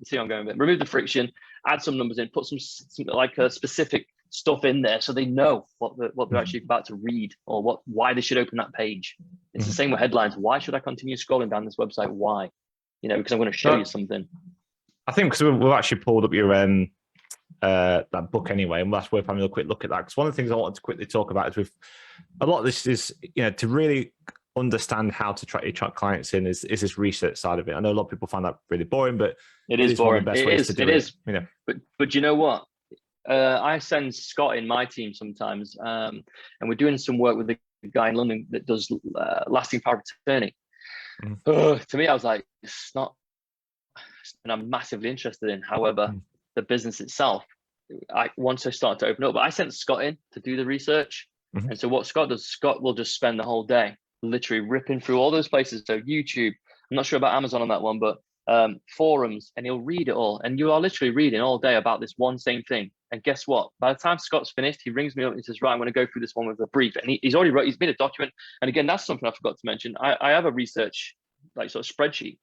[SPEAKER 2] Remove the friction, add some numbers in, put some like specific stuff in there so they know what they're actually about to read, or why they should open that page. It's the same with headlines. Why should I continue scrolling down this website? Why? Because I'm going to show you something. I
[SPEAKER 1] think because we've actually pulled up your that book anyway, and that's worth having a quick look at that. Because one of the things I wanted to quickly talk about is with a lot of this is to really understand how to track clients in is this research side of it. I know a lot of people find that really boring, but
[SPEAKER 2] it is boring.
[SPEAKER 1] One of the best ways to do it.
[SPEAKER 2] But you know what? I send Scott in my team sometimes, and we're doing some work with a guy in London that does lasting power of attorney. To me, I was like, it's not, and I'm massively interested in. However, the business itself, once I started to open up, but I sent Scott in to do the research. And so what Scott does, Scott will just spend the whole day literally ripping through all those places. So YouTube, I'm not sure about Amazon on that one, but forums, and he'll read it all. And you are literally reading all day about this one same thing. And guess what? By the time Scott's finished, he rings me up and he says, right, I'm going to go through this one with a brief. And he's already he's made a document. And again, that's something I forgot to mention. I have a research, like sort of spreadsheet,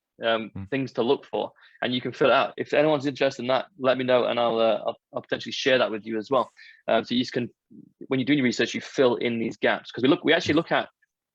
[SPEAKER 2] things to look for, and you can fill it out. If anyone's interested in that, let me know, and I'll potentially share that with you as well. So you can, when you're doing your research, you fill in these gaps, because we actually look at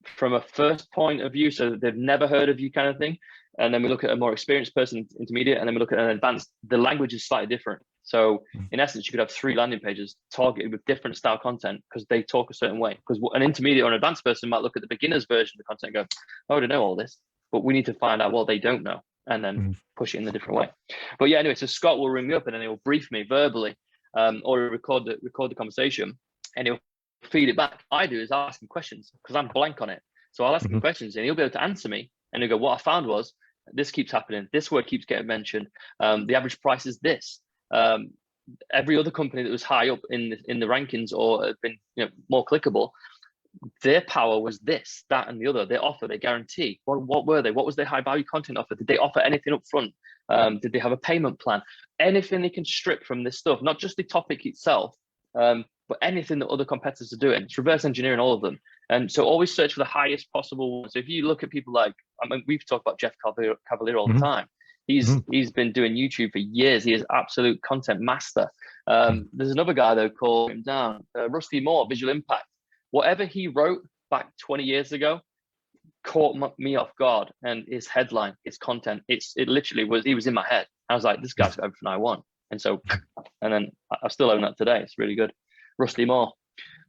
[SPEAKER 2] from a first point of view, so they've never heard of you kind of thing. And then we look at a more experienced person, intermediate, and then we look at an advanced. The language is slightly different. So in essence, you could have 3 landing pages targeted with different style content because they talk a certain way. Because an intermediate or an advanced person might look at the beginner's version of the content and go, oh, I don't know all this. But we need to find out what they don't know and then push it in a different way. But yeah, anyway, so Scott will ring me up and then he'll brief me verbally, or record the conversation, and he'll feed it back. I do is ask him questions because I'm blank on it. So I'll ask him questions and he'll be able to answer me. And he'll go, what I found was this keeps happening. This word keeps getting mentioned. The average price is this. Every other company that was high up in the rankings or had been more clickable, their power was this, that, and the other. They offer, they guarantee. What were they? What was their high value content offer? Did they offer anything up front? Did they have a payment plan? Anything they can strip from this stuff, not just the topic itself, but anything that other competitors are doing. It's reverse engineering all of them. And so always search for the highest possible one. So if you look at people like, we've talked about Jeff Cavalier all the time. He's been doing YouTube for years. He is absolute content master. There's another guy though called him down, Rusty Moore, Visual Impact. Whatever he wrote back 20 years ago caught me off guard, and his headline, his content, it literally was, he was in my head. I was like, this guy's got everything I want. And so, and then I still own that today. It's really good. Rusty Moore.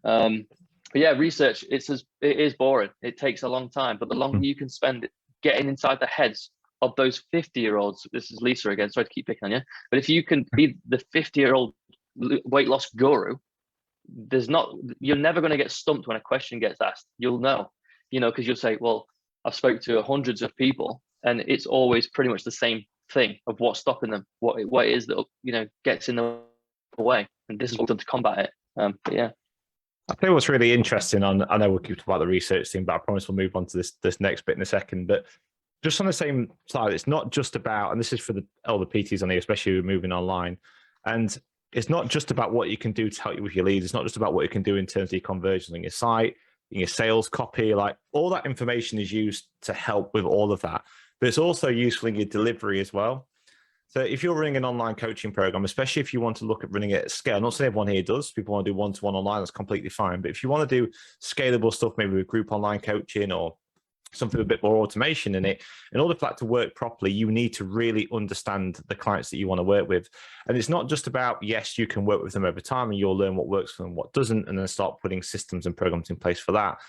[SPEAKER 2] But yeah, research, it is boring. It takes a long time, but the longer you can spend getting inside the heads of those 50-year-olds, this is Lisa again, sorry to keep picking on you, but if you can be the 50-year-old weight loss guru, you're never going to get stumped when a question gets asked. You'll know, because you'll say, well, I've spoke to hundreds of people, and it's always pretty much the same thing of what's stopping them, what it is that gets in the way, and this is what we've done to combat it. But yeah,
[SPEAKER 1] I think what's really interesting I know we'll keep talking about the research thing, but I promise we'll move on to this next bit in a second. But just on the same side, it's not just about, and this is for all the PTs on here, especially moving online, and it's not just about what you can do to help you with your leads. It's not just about what you can do in terms of your conversions on your site. in your sales copy, like all that information is used to help with all of that. But it's also useful in your delivery as well. So if you're running an online coaching program, especially if you want to look at running it at scale, not saying everyone here does, people want to do one-to-one online, that's completely fine. But if you want to do scalable stuff, maybe with group online coaching or something with a bit more automation in it, in order for that to work properly, you need to really understand the clients that you want to work with. And it's not just about, yes, you can work with them over time and you'll learn what works for them, what doesn't, and then start putting systems and programs in place for that.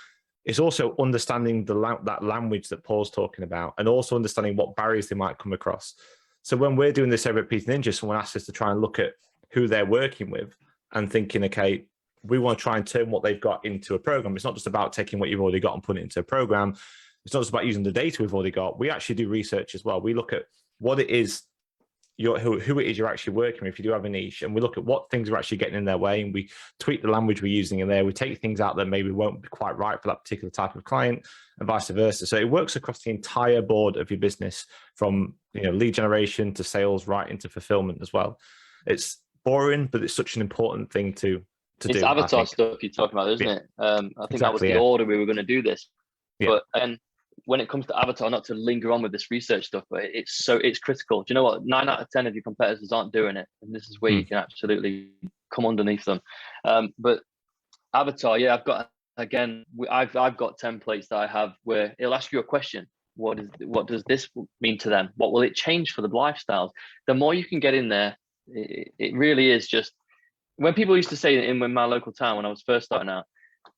[SPEAKER 1] It's also understanding that language that Paul's talking about, and also understanding what barriers they might come across. So when we're doing this over at Peter Ninja, someone asks us to try and look at who they're working with and thinking, okay, we want to try and turn what they've got into a program. It's not just about taking what you've already got and putting it into a program. It's not just about using the data we've already got. We actually do research as well. We look at what it is, who it is you're actually working with, if you do have a niche, and we look at what things are actually getting in their way, and we tweak the language we're using in there. We take things out that maybe won't be quite right for that particular type of client, and vice versa. So it works across the entire board of your business, from lead generation to sales, right into fulfillment as well. It's boring, but it's such an important thing to do.
[SPEAKER 2] It's avatar stuff you're talking about, isn't it? I think that was the order we were going to do this. But when it comes to avatar, not to linger on with this research stuff, but it's critical. Do you know what? 9 out of 10 of your competitors aren't doing it, and this is where you can absolutely come underneath them. But avatar, I've got templates that I have where it'll ask you a question. What does this mean to them? What will it change for the lifestyles? The more you can get in there, it really is just. When people used to say in my local town when I was first starting out,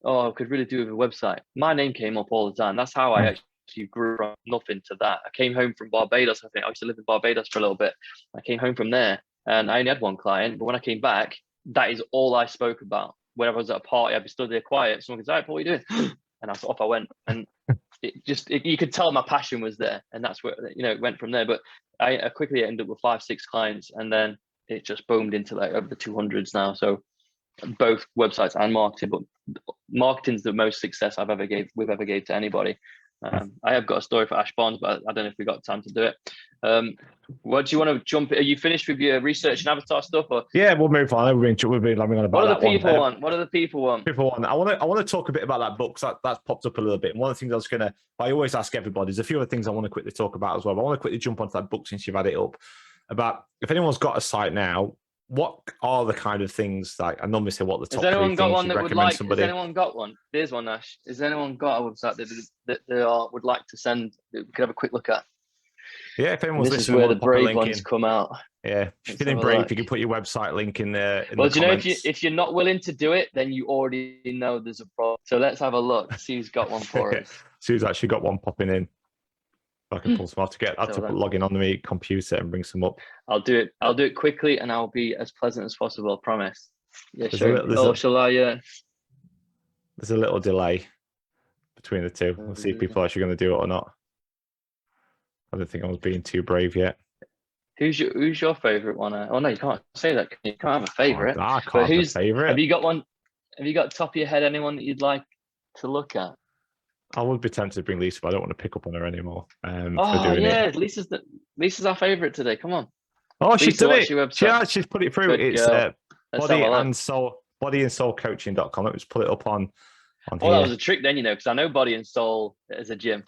[SPEAKER 2] oh, I could really do with a website, my name came up all the time. That's how I actually grew from nothing to that. I came home from Barbados. I used to live in Barbados for a little bit. I came home from there and I only had one client, but when I came back, that is all I spoke about. Whenever I was at a party, I'd be stood there quiet. Someone goes, "All right, Paul, what are you doing?" And off I went. And you could tell my passion was there, and that's where it went from there. But I quickly ended up with 5-6 clients, and then it just boomed into like over the 200s now. So both websites and marketing, but marketing's the most success we've ever gave to anybody. I have got a story for Ash Barnes, but I don't know if we got time to do it. What do you want to jump? Are you finished with your research and avatar stuff? Or
[SPEAKER 1] yeah, we'll move on. We've been on about
[SPEAKER 2] what do the
[SPEAKER 1] that
[SPEAKER 2] people
[SPEAKER 1] one.
[SPEAKER 2] want? What do the people want?
[SPEAKER 1] People want. I want to talk a bit about that book. So that's popped up a little bit. And one of the things I always ask everybody, there's a few other things I want to quickly talk about as well. But I want to quickly jump onto that book since you've had it up. About if anyone's got a site now, what are the kind of things like I normally say what the top 3 things you recommend somebody?
[SPEAKER 2] Has anyone got one? There's one, Ash. Has anyone got a website that they would like to send? That we could have a quick look at.
[SPEAKER 1] Yeah, if anyone's
[SPEAKER 2] this
[SPEAKER 1] listening,
[SPEAKER 2] is where the brave ones come out.
[SPEAKER 1] Yeah, if you're feeling brave, you can put your website link in there.
[SPEAKER 2] Well, do you know, if you're not willing to do it, then you already know there's a problem. So let's have a look. See who's got one for us.
[SPEAKER 1] See who's actually got one popping in. I can pull some off I have to log in on the computer and bring some up.
[SPEAKER 2] I'll do it quickly, and I'll be as pleasant as possible. I promise. Yeah,
[SPEAKER 1] shall I? There's a little delay between the two. We'll see if people are actually going to do it or not. I don't think I was being too brave yet.
[SPEAKER 2] Who's your favorite one? Oh no, you can't say that. You can't have a favorite.
[SPEAKER 1] I can't have a favorite.
[SPEAKER 2] Have you got one? Have you got top of your head anyone that you'd like to look at?
[SPEAKER 1] I would be tempted to bring Lisa, but I don't want to pick up on her anymore.
[SPEAKER 2] Lisa's our favorite today. Come on.
[SPEAKER 1] Oh, she's done it. She's put it through. It's bodyandsoulcoaching.com. Let me just pull it up on here.
[SPEAKER 2] That was a trick then, because I know Body and Soul is a gym.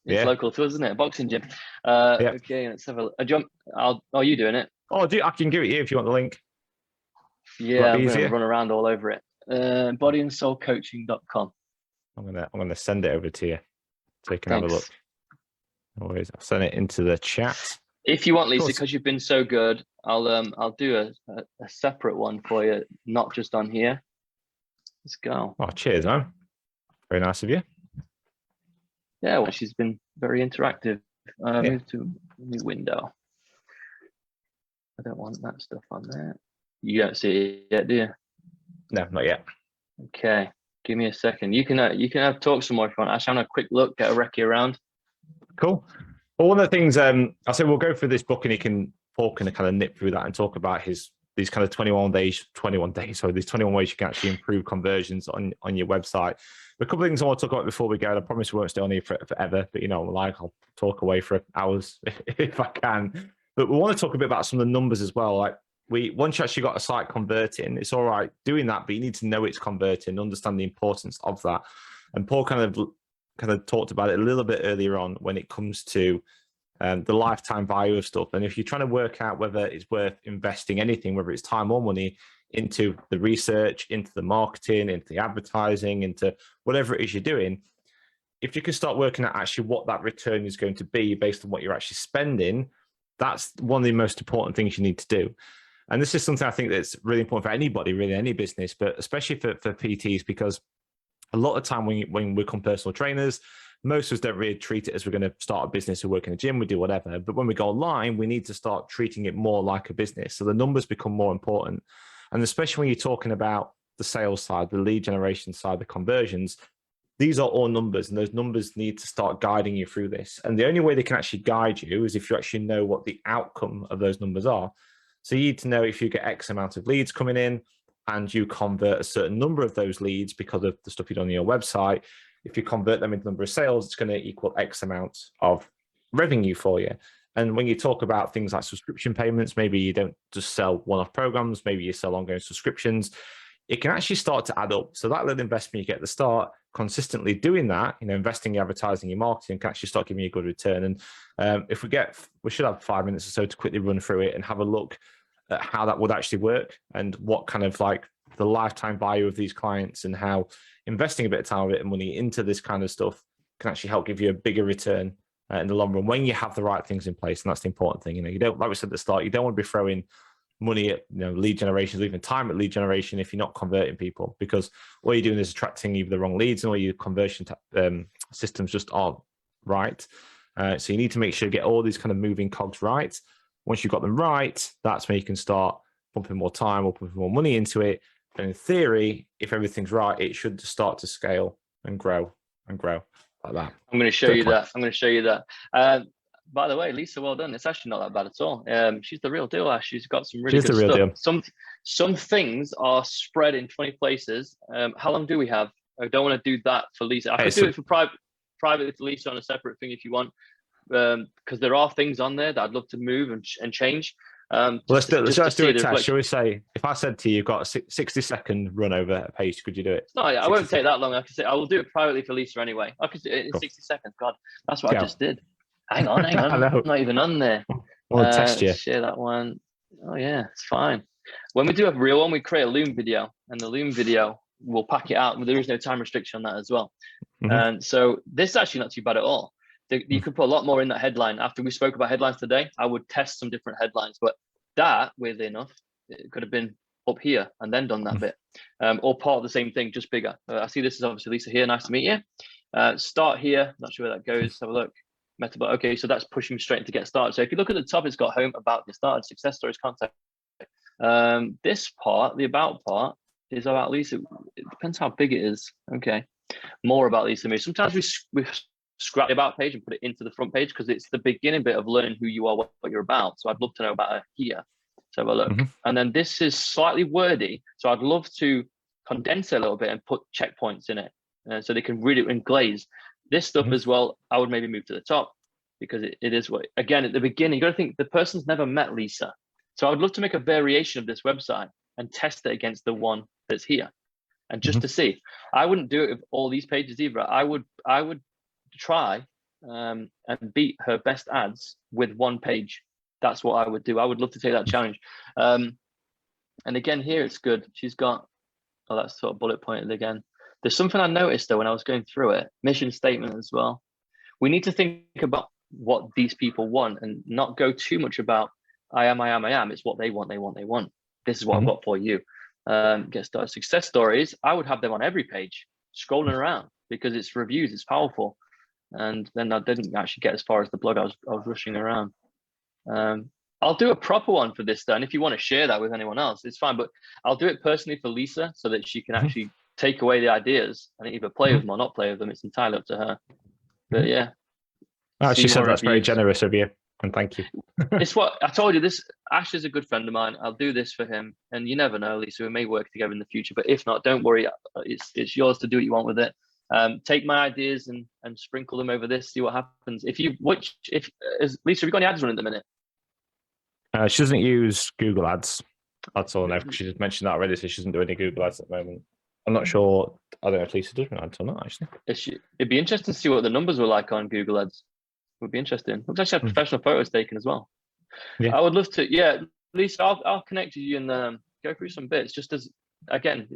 [SPEAKER 2] It's local to us, isn't it? A boxing gym. Okay, let's have a jump. Are you doing it?
[SPEAKER 1] Oh, I can give it you if you want the link.
[SPEAKER 2] Yeah, I'm going to run around all over it. Bodyandsoulcoaching.com.
[SPEAKER 1] I'm gonna send it over to you so you can have a look. Always, I'll send it into the chat.
[SPEAKER 2] If you want, Lisa, because you've been so good, I'll do a separate one for you, not just on here. Let's go.
[SPEAKER 1] Oh, cheers, man. Very nice of you.
[SPEAKER 2] Yeah, well, she's been very interactive. Move to new window. I don't want that stuff on there. You don't see it yet, do you?
[SPEAKER 1] No, not yet.
[SPEAKER 2] Okay. Give me a second. You can have talk some more if you want. Actually, have a quick look, get a recce around.
[SPEAKER 1] Cool. Well, one of the things I said we'll go through this book and Paul can kind of nip through that and talk about these kind of 21 ways you can actually improve conversions on your website. But a couple of things I want to talk about before we go. I promise we won't stay on here forever, but I'll talk away for hours if I can. But we want to talk a bit about some of the numbers as well. Like once you actually got a site converting, it's all right doing that, but you need to know it's converting, understand the importance of that. And Paul kind of talked about it a little bit earlier on when it comes to the lifetime value of stuff. And if you're trying to work out whether it's worth investing anything, whether it's time or money, into the research, into the marketing, into the advertising, into whatever it is you're doing, if you can start working out actually what that return is going to be based on what you're actually spending, that's one of the most important things you need to do. And this is something I think that's really important for anybody, really, any business, but especially for PTs, because a lot of time when we become personal trainers, most of us don't really treat it as we're going to start a business or work in a gym, we do whatever. But when we go online, we need to start treating it more like a business. So the numbers become more important. And especially when you're talking about the sales side, the lead generation side, the conversions, these are all numbers, and those numbers need to start guiding you through this. And the only way they can actually guide you is if you actually know what the outcome of those numbers are. So you need to know if you get X amount of leads coming in and you convert a certain number of those leads because of the stuff you've done on your website. If you convert them into number of sales, it's going to equal X amount of revenue for you. And when you talk about things like subscription payments, maybe you don't just sell one-off programs, maybe you sell ongoing subscriptions, it can actually start to add up. So that little investment you get at the start, consistently doing that, investing in advertising, your marketing, can actually start giving you a good return. And if we should have 5 minutes or so to quickly run through it and have a look at how that would actually work and what kind of like the lifetime value of these clients and how investing a bit of time, a bit of money into this kind of stuff can actually help give you a bigger return in the long run when you have the right things in place. And that's the important thing. You don't, like we said at the start, you don't want to be throwing money at lead generation, even time at lead generation if you're not converting people, because all you're doing is attracting either the wrong leads or your conversion systems just aren't right. So you need to make sure you get all these kind of moving cogs right. Once you've got them right, that's when you can start pumping more time or pumping more money into it. And in theory, if everything's right, it should start to scale and grow like that.
[SPEAKER 2] I'm going to show you that. I'm going to show you that. By the way, Lisa, well done. It's actually not that bad at all. She's the real deal, Ash. She's got some really good stuff. Some things are spread in 20 places. How long do we have? I don't want to do that for Lisa. I could do it for privately for Lisa on a separate thing if you want, because there are things on there that I'd love to move and change.
[SPEAKER 1] Let's do a test. Shall we say, if I said to you, you've got a 60-second run over a page, could you do it?
[SPEAKER 2] No, I won't take that long. I will do it privately for Lisa anyway. I could do it in 60 seconds. God, that's what I just did. Hang on. I'm not even on there.
[SPEAKER 1] I'll test you.
[SPEAKER 2] Share that one. Oh yeah, it's fine. When we do a real one, we create a Loom video, and the Loom video will pack it out. There is no time restriction on that as well. Mm-hmm. And so this is actually not too bad at all. You could put a lot more in that headline. After we spoke about headlines today, I would test some different headlines, but that, weirdly enough, it could have been up here and then done that bit, or part of the same thing, just bigger. I see this is obviously Lisa here. Nice to meet you. Start here. Not sure where that goes. Have a look. Metabot. Okay, so that's pushing straight into get started. So if you look at the top, it's got home, about, get started, success stories, contact. This part, the about part, is about Lisa. It depends how big it is. Okay, more about Lisa. Sometimes we scrap the about page and put it into the front page because it's the beginning bit of learning who you are, what you're about. So I'd love to know about her here. So have a look. And then this is slightly wordy. So I'd love to condense it a little bit and put checkpoints in it so they can read it in glaze. This stuff as well, I would maybe move to the top because it is what, again, at the beginning, you got to think the person's never met Lisa. So I would love to make a variation of this website and test it against the one that's here. And just to see, I wouldn't do it with all these pages either. I would try and beat her best ads with one page. That's what I would do. I would love to take that challenge. And again, here it's good. She's got, oh, that's sort of bullet pointed again. There's something I noticed though when I was going through it, mission statement as well. We need to think about what these people want and not go too much about I am. It's what they want. This is what I've got for you. Get started. Success stories, I would have them on every page, scrolling around because it's reviews, it's powerful. And then I didn't actually get as far as the blog. I was rushing around. I'll do a proper one for this though, and if you want to share that with anyone else, it's fine. But I'll do it personally for Lisa so that she can actually take away the ideas and either play with them or not play with them. It's entirely up to her. But yeah.
[SPEAKER 1] She said that's very generous of you, and thank you.
[SPEAKER 2] It's what I told you. This Ash is a good friend of mine. I'll do this for him, and you never know, Lisa. We may work together in the future, but if not, don't worry. It's yours to do what you want with it. Take my ideas and sprinkle them over this. See what happens. Lisa, have you got any ads running at the minute?
[SPEAKER 1] She doesn't use Google Ads. That's all I know. She just mentioned that already, so she doesn't do any Google Ads at the moment. I'm not sure. I don't know if Lisa does run ads or not, actually.
[SPEAKER 2] It'd be interesting to see what the numbers were like on Google Ads. Would be interesting. We've actually had professional photos taken as well.
[SPEAKER 1] Yeah.
[SPEAKER 2] I would love to. Yeah, Lisa, I'll connect with you and go through some bits. Just as again,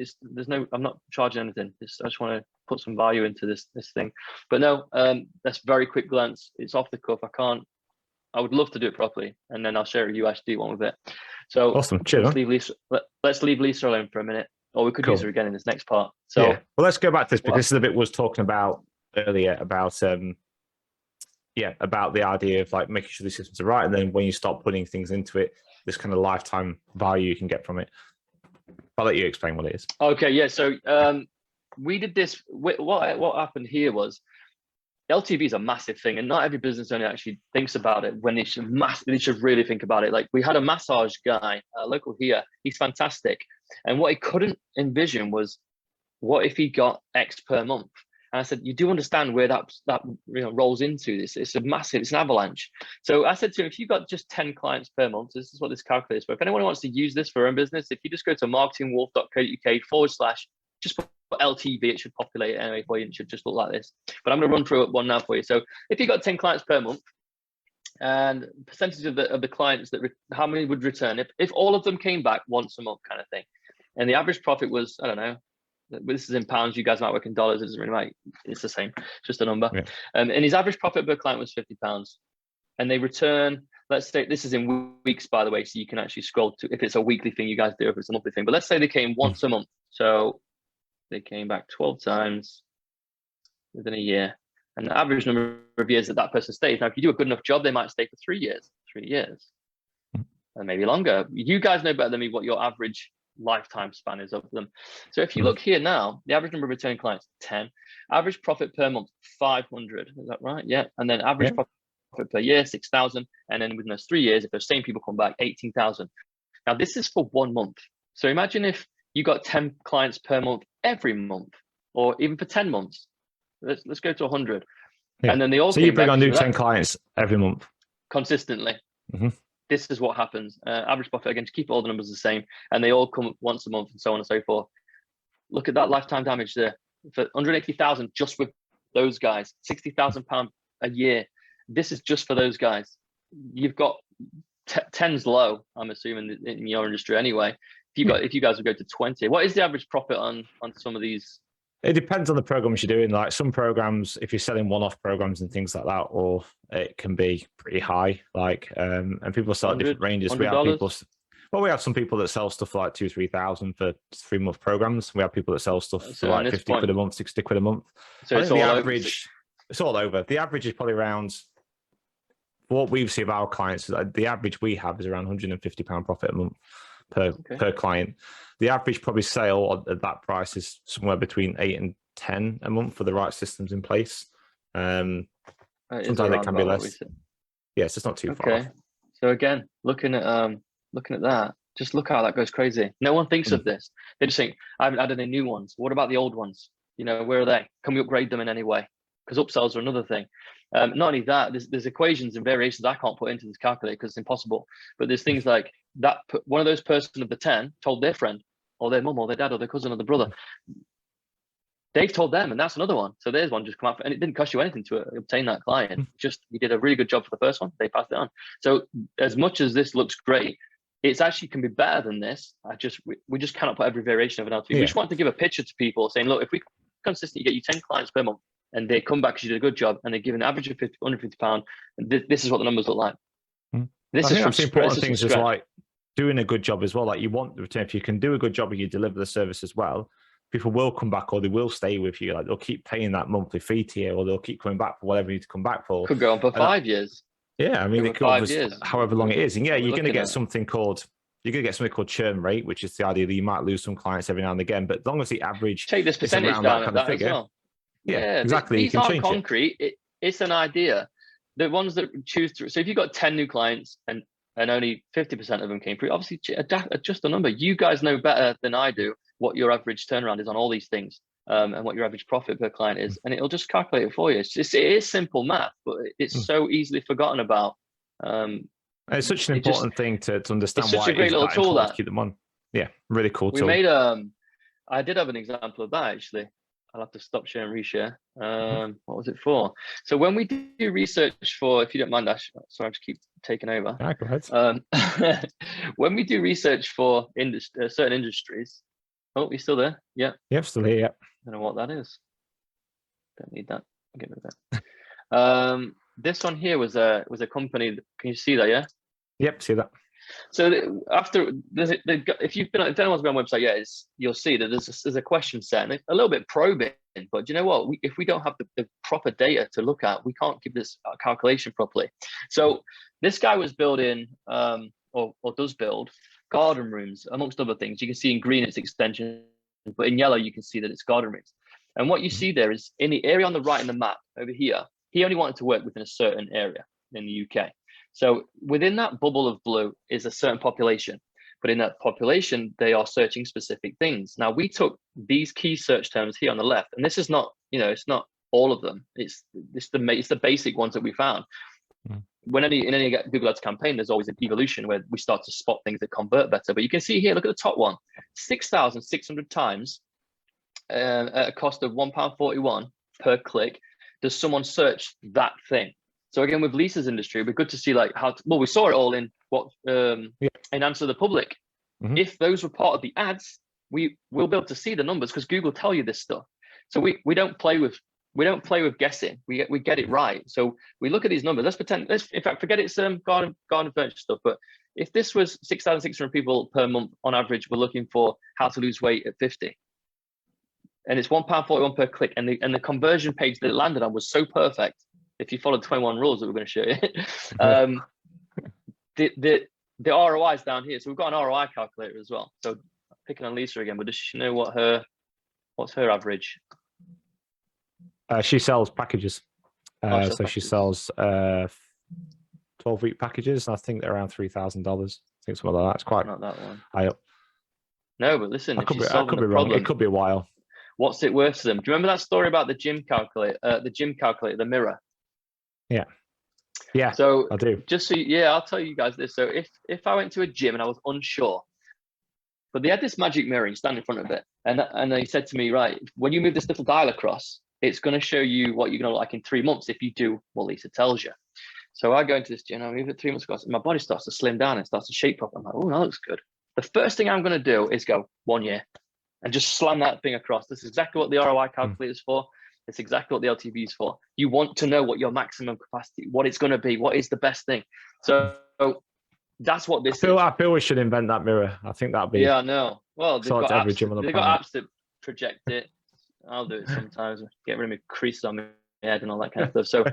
[SPEAKER 2] I'm not charging anything. I just want to put some value into this thing. But no, that's very quick glance. It's off the cuff. I would love to do it properly, and then I'll share a UHD one with it. So
[SPEAKER 1] awesome. Cheers,
[SPEAKER 2] let's leave Lisa alone for a minute, or we could use her again in this next part. So
[SPEAKER 1] yeah. Well, let's go back to this because this is the bit we was talking about earlier about about the idea of like making sure the systems are right, and then when you start putting things into it, this kind of lifetime value you can get from it. I'll let you explain what it is.
[SPEAKER 2] Okay, yeah. So we did this. What happened here was LTV is a massive thing, and not every business owner actually thinks about it when they should really think about it. Like we had a massage guy, local here. He's fantastic, and what he couldn't envision was what if he got X per month. And I said, you do understand where that rolls into this. It's an avalanche. So I said to him, if you've got just 10 clients per month, this is what this calculates for. If anyone wants to use this for their own business, if you just go to marketingwolf.co.uk / just put LTV, it should populate it anyway for you. It should just look like this. But I'm going to run through one now for you. So if you've got 10 clients per month, and percentage of the clients how many would return if all of them came back once a month kind of thing. And the average profit was, I don't know, this is in pounds, you guys might work in dollars, it doesn't really matter, it's the same, just a number. Yeah. And his average profit per client was £50, and they return, let's say, this is in weeks by the way, so you can actually scroll to if it's a weekly thing you guys do, if it's a monthly thing, but let's say they came once a month, so they came back 12 times within a year, and the average number of years that person stays. Now if you do a good enough job, they might stay for 3 years, and maybe longer. You guys know better than me what your average lifetime span is of them. So if you look here now, the average number of returning clients 10, average profit per month 500, is that right? Yeah. And then average profit per year 6,000, and then within those 3 years, if those same people come back, 18,000. Now this is for 1 month. So imagine if you got 10 clients per month every month, or even for 10 months. Let's go to 100. And then they all,
[SPEAKER 1] so you bring on new 10 clients every month
[SPEAKER 2] consistently. This is what happens. Average profit, again, to keep all the numbers the same, and they all come once a month and so on and so forth. Look at that lifetime damage there. For 180,000 just with those guys, £60,000 a year. This is just for those guys. You've got 10's low, I'm assuming, in your industry anyway. If you guys would go to 20, what is the average profit on some of these?
[SPEAKER 1] It depends on the programs you're doing. Like some programs, if you're selling one-off programs and things like that, or it can be pretty high. Like, and people sell at different ranges. We have people. Well, we have some people that sell stuff for like 2,000-3,000 for 3-month programs. We have people that sell stuff for like 50 quid a month, 60 quid a month. So it's all the average. It's all over. The average is probably around. What we've seen of our clients, the average we have is around £150 profit a month per client. The average probably sale at that price is somewhere between 8 and 10 a month for the right systems in place. Sometimes it can be less. Yes, it's not too far.
[SPEAKER 2] Okay. So again, looking at that, just look how that goes crazy. No one thinks of this. They just think, I haven't added any new ones. What about the old ones? Where are they? Can we upgrade them in any way? Because upsells are another thing. Not only that, there's equations and variations I can't put into this calculator because it's impossible. But there's things like that. One of those person of the 10 told their friend, or their mum, or their dad, or their cousin, or their brother. They've told them, and that's another one. So there's one just come up, and it didn't cost you anything to obtain that client. Just you did a really good job for the first one. They passed it on. So as much as this looks great, it's actually can be better than this. We just cannot put every variation of an LTV. We just want to give a picture to people saying, look, if we consistently get you 10 clients per month, and they come back because you did a good job, and they give an average of £150, this is what the numbers look like. This is
[SPEAKER 1] the important things is like doing a good job as well. Like you want the return. If you can do a good job and you deliver the service as well, people will come back, or they will stay with you. Like they'll keep paying that monthly fee to you, or they'll keep coming back for whatever you need to come back for.
[SPEAKER 2] Could go on for 5 years.
[SPEAKER 1] Yeah, I mean, it could be however long it is. And yeah, you're going to get something called churn rate, which is the idea that you might lose some clients every now and again. But as long as the average
[SPEAKER 2] take this percentage down at that figure, as well.
[SPEAKER 1] Yeah, exactly.
[SPEAKER 2] These aren't concrete. It's an idea. The ones that choose to. So if you've got 10 new clients and only 50% of them came through, obviously adjust the number. You guys know better than I do what your average turnaround is on all these things, and what your average profit per client is, and it'll just calculate it for you. It is simple math, but it's so easily forgotten about.
[SPEAKER 1] It's such an important thing to understand.
[SPEAKER 2] It's such a great little tool
[SPEAKER 1] to keep them on. Yeah, really cool tool.
[SPEAKER 2] We made I did have an example of that actually. I'll have to stop share and reshare. What was it for? So when we do research for, if you don't mind, Ash, sorry, I just keep taking over.
[SPEAKER 1] Yeah, go ahead.
[SPEAKER 2] When we do research for certain industries, oh, you still there? Yeah.
[SPEAKER 1] Yep, still here. Yep.
[SPEAKER 2] I don't know what that is. Don't need that. I'll get rid of that. This one here was a company. Can you see that? Yeah.
[SPEAKER 1] Yep, see that.
[SPEAKER 2] So after, if anyone's been on the website, you'll see that there's a question set, and it's a little bit probing. But you know what? If we don't have the proper data to look at, we can't give this calculation properly. So this guy was building, or does build, garden rooms, amongst other things. You can see in green it's extensions, but in yellow you can see that it's garden rooms. And what you see there is in the area on the right in the map over here, he only wanted to work within a certain area in the UK. So within that bubble of blue is a certain population, but in that population, they are searching specific things. Now we took these key search terms here on the left, and this is not, it's not all of them. It's the basic ones that we found. When in any Google Ads campaign, there's always an evolution where we start to spot things that convert better. But you can see here, look at the top one, 6,600 times at a cost of £1.41 per click. Does someone search that thing? So again, with Lisa's industry, we're good to see like we saw it all in in Answer the Public. If those were part of the ads, we will be able to see the numbers because Google tell you this stuff. So we don't play with guessing. We get it right. So we look at these numbers. Let's in fact forget it's garden furniture stuff. But if this was 6,600 people per month on average, we're looking for how to lose weight at 50, and it's £1.41 per click, and the conversion page that it landed on was so perfect. If you follow 21 rules that we're going to show you, the ROI is down here. So we've got an ROI calculator as well. So picking on Lisa again, but does she know what's her average?
[SPEAKER 1] She sells packages. So she sells 12-week packages. I think they're around $3,000. I think something like that. It's quite
[SPEAKER 2] not that one.
[SPEAKER 1] High up.
[SPEAKER 2] No, but listen,
[SPEAKER 1] I could be wrong. It could be a while.
[SPEAKER 2] What's it worth to them? Do you remember that story about the gym calculator, the mirror?
[SPEAKER 1] Yeah,
[SPEAKER 2] so
[SPEAKER 1] I do.
[SPEAKER 2] I'll tell you guys this. So if I went to a gym and I was unsure, but they had this magic mirror, you stand in front of it, and they said to me, right, when you move this little dial across, it's going to show you what you're going to look like in 3 months if you do what Lisa tells you. So I go into this gym, I move it 3 months across, and my body starts to slim down and starts to shape properly. I'm like, oh, that looks good. The first thing I'm going to do is go 1 year and just slam that thing across. This is exactly what the ROI calculator is for. It's exactly what the LTV is for. You want to know what your maximum capacity, what it's going to be, what is the best thing. So that's what this is.
[SPEAKER 1] I feel we should invent that mirror. I think that'd be.
[SPEAKER 2] Yeah, I know. Well, they've got apps that project it. I'll do it sometimes. Get rid of my creases on my head and all that kind of stuff. So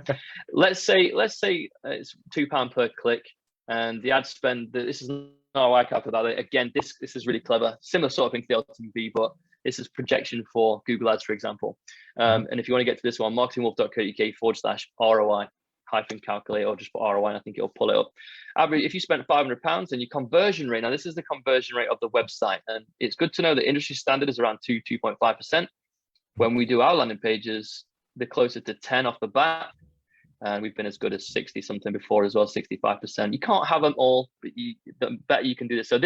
[SPEAKER 2] let's say it's £2 per click, and the ad spend. This is not ROI calculator. Again, this is really clever. Similar sort of thing to the LTV, but this is projection for Google Ads, for example. And if you want to get to this one, marketingwolf.co.uk/ROI calculator, or just put ROI, and I think it'll pull it up. Average, if you spent £500 and your conversion rate, now this is the conversion rate of the website, and it's good to know that industry standard is around 2.5%. When we do our landing pages, they're closer to 10 off the bat, and we've been as good as 60 something before as well, 65%. You can't have them all, but the better you can do this. So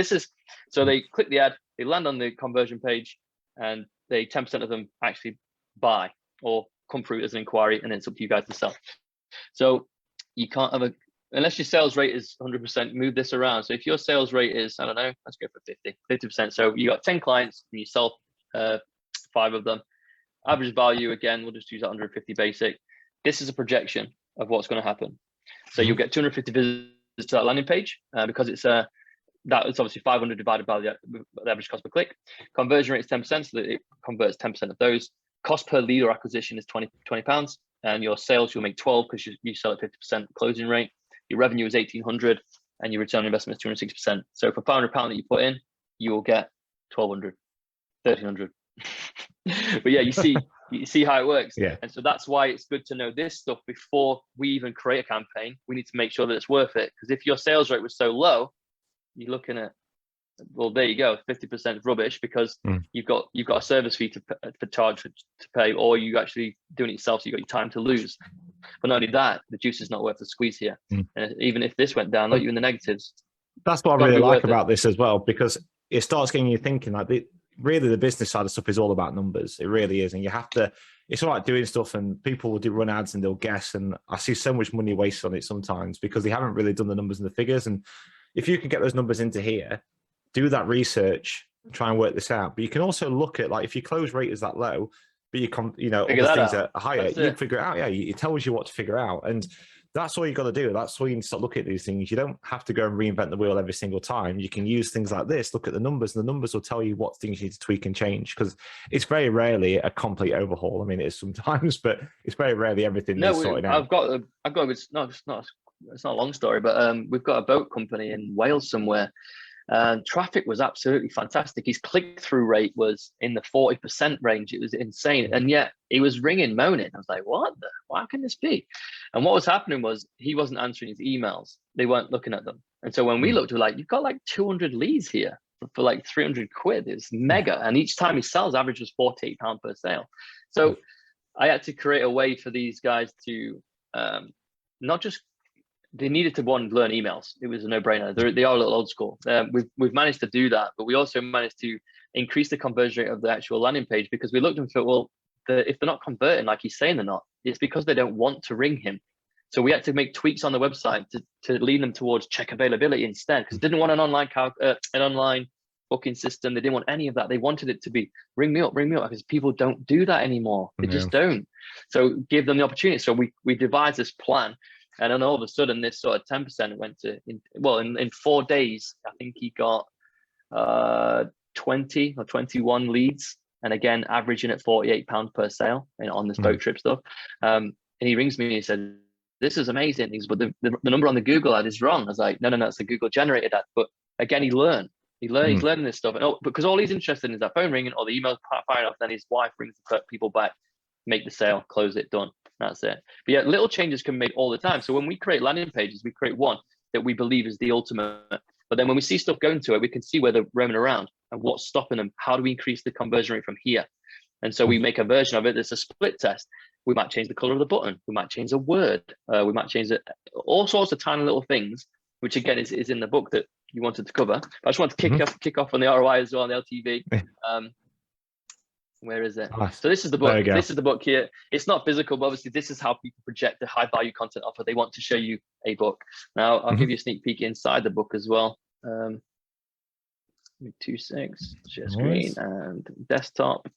[SPEAKER 2] they click the ad, they land on the conversion page, and 10% of them actually buy or come through as an inquiry, and then it's up to you guys to sell. So you can't have unless your sales rate is 100%, move this around. So if your sales rate is, I don't know, let's go for 50%. So you got 10 clients and you sell 5 of them. Average value, again, we'll just use that 150 basic. This is a projection of what's going to happen. So you'll get 250 visitors to that landing page because it's that is obviously 500 divided by the average cost per click. Conversion rate is 10%, so that it converts 10% of those. Cost per lead or acquisition is £20, and your sales, you'll make 12 because you sell at 50% closing rate. Your revenue is 1,800, and your return on investment is 260%. So for £500 that you put in, you will get 1,200, 1,300. But yeah, you see how it works.
[SPEAKER 1] Yeah.
[SPEAKER 2] And so that's why it's good to know this stuff before we even create a campaign. We need to make sure that it's worth it, because if your sales rate was so low, you're looking at, well, there you go, 50% rubbish, because you've got a service fee to pay, or you actually doing it yourself, so you've got your time to lose. But not only that, the juice is not worth the squeeze here. And even if this went down, like you in the negatives.
[SPEAKER 1] That's what I really like about this as well, because it starts getting you thinking, like, really the business side of stuff is all about numbers. It really is. And you have to, it's all right doing stuff and people will run ads and they'll guess. And I see so much money wasted on it sometimes because they haven't really done the numbers and the figures. And if you can get those numbers into here, do that research, try and work this out. But you can also look at, like, if your close rate is that low, but other things are higher, you figure it out. Yeah, it tells you what to figure out. And that's all you got to do. That's all you need to start looking at these things. You don't have to go and reinvent the wheel every single time. You can use things like this, look at the numbers, and the numbers will tell you what things you need to tweak and change, because it's very rarely a complete overhaul. I mean, it is sometimes, but it's very rarely everything is sorted out.
[SPEAKER 2] It's not a long story, but we've got a boat company in Wales somewhere. Traffic was absolutely fantastic. His click-through rate was in the 40% range. It was insane. And yet he was ringing, moaning. I was like, why can this be? And what was happening was he wasn't answering his emails. They weren't looking at them. And so when we looked, we're like, you've got like 200 leads here for like 300 quid. It's mega. And each time he sells, average was £48 per sale. So I had to create a way for these guys to not just, they needed to learn emails. It was a no-brainer. They are a little old school. We've managed to do that, but we also managed to increase the conversion rate of the actual landing page, because we looked and thought, well, if they're not converting like he's saying they're not, it's because they don't want to ring him. So we had to make tweaks on the website to lead them towards check availability instead, because they didn't want an online booking system. They didn't want any of that. They wanted it to be ring me up, because people don't do that anymore. They just don't. So give them the opportunity. So we devised this plan. And then all of a sudden, this sort of 10% went to, in 4 days, I think he got 20 or 21 leads. And again, averaging at £48 per sale on this boat trip stuff. And he rings me and he said, this is amazing. But the number on the Google ad is wrong. I was like, no, it's the Google generated ad. But again, he learned. He's learning this stuff. And because all he's interested in is that phone ringing or the email firing off. Then his wife brings the people back, make the sale, close it, done. That's it. But yeah, little changes can be made all the time. So when we create landing pages, we create one that we believe is the ultimate. But then when we see stuff going to it, we can see where they're roaming around and what's stopping them. How do we increase the conversion rate from here? And so we make a version of it that's a split test. We might change the color of the button. We might change a word. We might change all sorts of tiny little things, which again is in the book that you wanted to cover. But I just want to kick off on the ROI as well, on the LTV. Where is it? Nice. So this is the book. This is the book here. It's not physical, but obviously this is how people project the high value content offer. They want to show you a book. Now I'll give you a sneak peek inside the book as well. 26, share screen and desktop.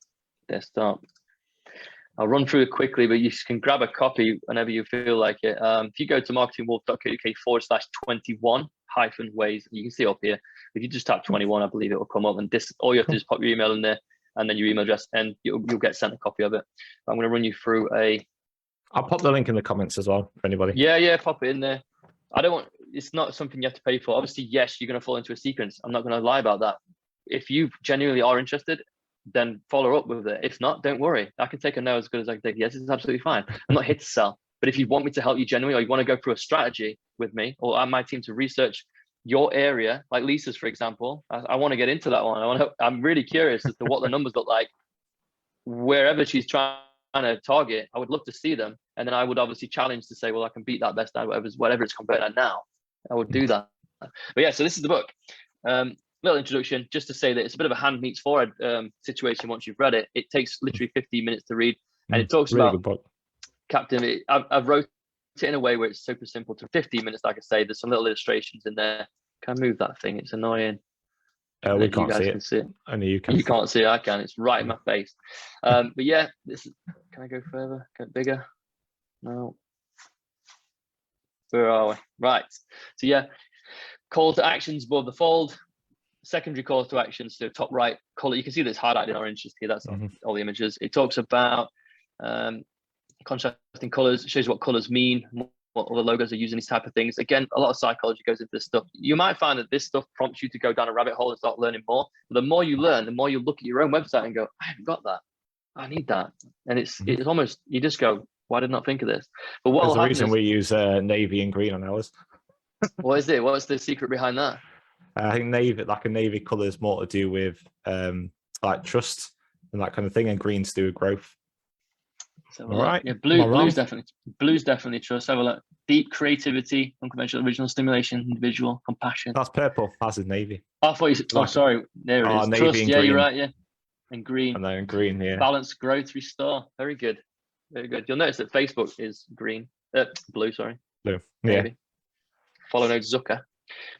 [SPEAKER 2] I'll run through it quickly, but you can grab a copy whenever you feel like it. If you go to marketingwolf.co.uk/21-ways, you can see up here. If you just type 21, I believe it will come up, and all you have to do is pop your email in there, and then your email address, and you'll get sent a copy of it. I'm going to run you through
[SPEAKER 1] I'll pop the link in the comments as well for anybody.
[SPEAKER 2] Yeah, pop it in there. It's not something you have to pay for. Obviously, yes, you're going to fall into a sequence. I'm not going to lie about that. If you genuinely are interested, then follow up with it. If not, don't worry. I can take a no as good as I can take a yes. It's absolutely fine. I'm not here to sell. But if you want me to help you genuinely, or you want to go through a strategy with me, or my team to research your area, like Lisa's, for example, I want to get into that one. I'm really curious as to what the numbers look like wherever she's trying to target. I would love to see them, and then I would obviously challenge to say, well, I can beat that best ad, whatever it's compared at now. I would do that. But yeah, so this is the book. Little introduction, just to say that it's a bit of a hand meets forehead situation. Once you've read it, it takes literally 15 minutes to read, and it talks really about Captain. I've wrote it in a way where it's super simple to 15 minutes. Like I say, there's some little illustrations in there. Can I move that thing? It's annoying.
[SPEAKER 1] We can't see it. Only you can.
[SPEAKER 2] You can't see it. I can. It's right in my face. But yeah, can I go further? Get bigger? No. Where are we? Right. So yeah, call to actions above the fold. Secondary calls to actions. So top right color. You can see that it's highlighted in orange just here. That's all the images. It talks about contrasting colors. It shows you what colors mean, what other logos are using, these type of things. Again, a lot of psychology goes into this stuff. You might find that this stuff prompts you to go down a rabbit hole and start learning more. But the more you learn, the more you look at your own website and go, I haven't got that. I need that. And it's almost, you just go, why did I not think of this? But what
[SPEAKER 1] the reason we use navy and green on ours.
[SPEAKER 2] What is it? What's the secret behind that?
[SPEAKER 1] I think a navy color is more to do with like trust and that kind of thing, and greens to do with growth.
[SPEAKER 2] So, all right. Yeah, blue's definitely trust. Have a look. Deep creativity, unconventional, original stimulation, individual compassion.
[SPEAKER 1] That's purple. That's his navy.
[SPEAKER 2] I thought you said, sorry. There it is.
[SPEAKER 1] Navy
[SPEAKER 2] trust.
[SPEAKER 1] and
[SPEAKER 2] yeah,
[SPEAKER 1] green.
[SPEAKER 2] you're right. Yeah. and green.
[SPEAKER 1] And then green, yeah.
[SPEAKER 2] Balanced growth restore. Very good. Very good. You'll notice that Facebook is green. Blue, sorry.
[SPEAKER 1] Blue.
[SPEAKER 2] Maybe.
[SPEAKER 1] Yeah.
[SPEAKER 2] Follow note Zucker.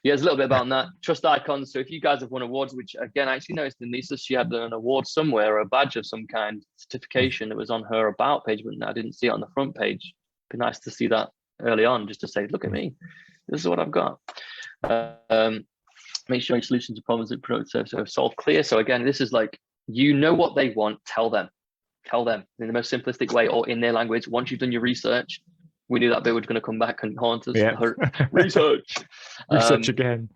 [SPEAKER 2] Yeah, there's a little bit about that. Trust icons. So if you guys have won awards, which again, I actually noticed in Lisa, she had an award somewhere, or a badge of some kind, certification that was on her about page, but I didn't see it on the front page. It'd be nice to see that early on, just to say, look at me. This is what I've got. Make sure your solutions to problems that product service solve clear. So again, this is like, you know what they want, tell them in the most simplistic way or in their language. Once you've done your research, we knew that bit was going to come back and haunt us.
[SPEAKER 1] Yeah.
[SPEAKER 2] Research.
[SPEAKER 1] Research again.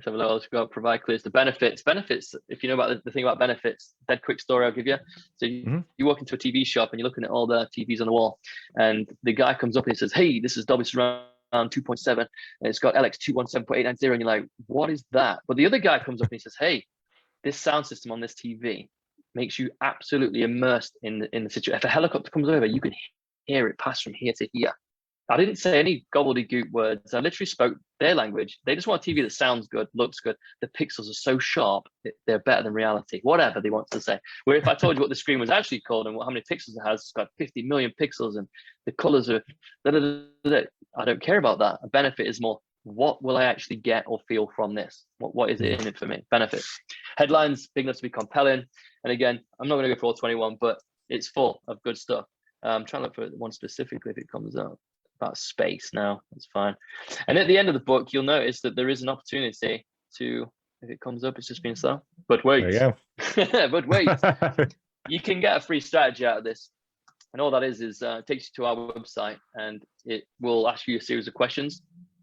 [SPEAKER 2] So let's go provide clears to benefits. Benefits, if you know about the thing about benefits, dead quick story I'll give you. So you walk into a TV shop and you're looking at all the TVs on the wall, and the guy comes up and he says, hey, this is Dolby Surround 2.7 and it's got LX 217.890, and you're like, what is that? But the other guy comes up and he says, hey, this sound system on this TV makes you absolutely immersed in the situation. If a helicopter comes over, you can hear it pass from here to here. I didn't say any gobbledygook words. I literally spoke their language. They just want a TV that sounds good, looks good. The pixels are so sharp, they're better than reality. Whatever they want to say. Where if I told you what the screen was actually called and how many pixels it has, it's got 50 million pixels and the colors are, I don't care about that. A benefit is more, what will I actually get or feel from this? What is it in it for me? Benefit. Headlines, big enough to be compelling. And again, I'm not going to go for all 21, but it's full of good stuff. I'm trying to look for one specifically if it comes up. About space now, that's fine. And at the end of the book, you'll notice that there is an opportunity to, if it comes up, it's just been slow. But wait,
[SPEAKER 1] there you go.
[SPEAKER 2] but wait, you can get a free strategy out of this. And all that is it takes you to our website and it will ask you a series of questions.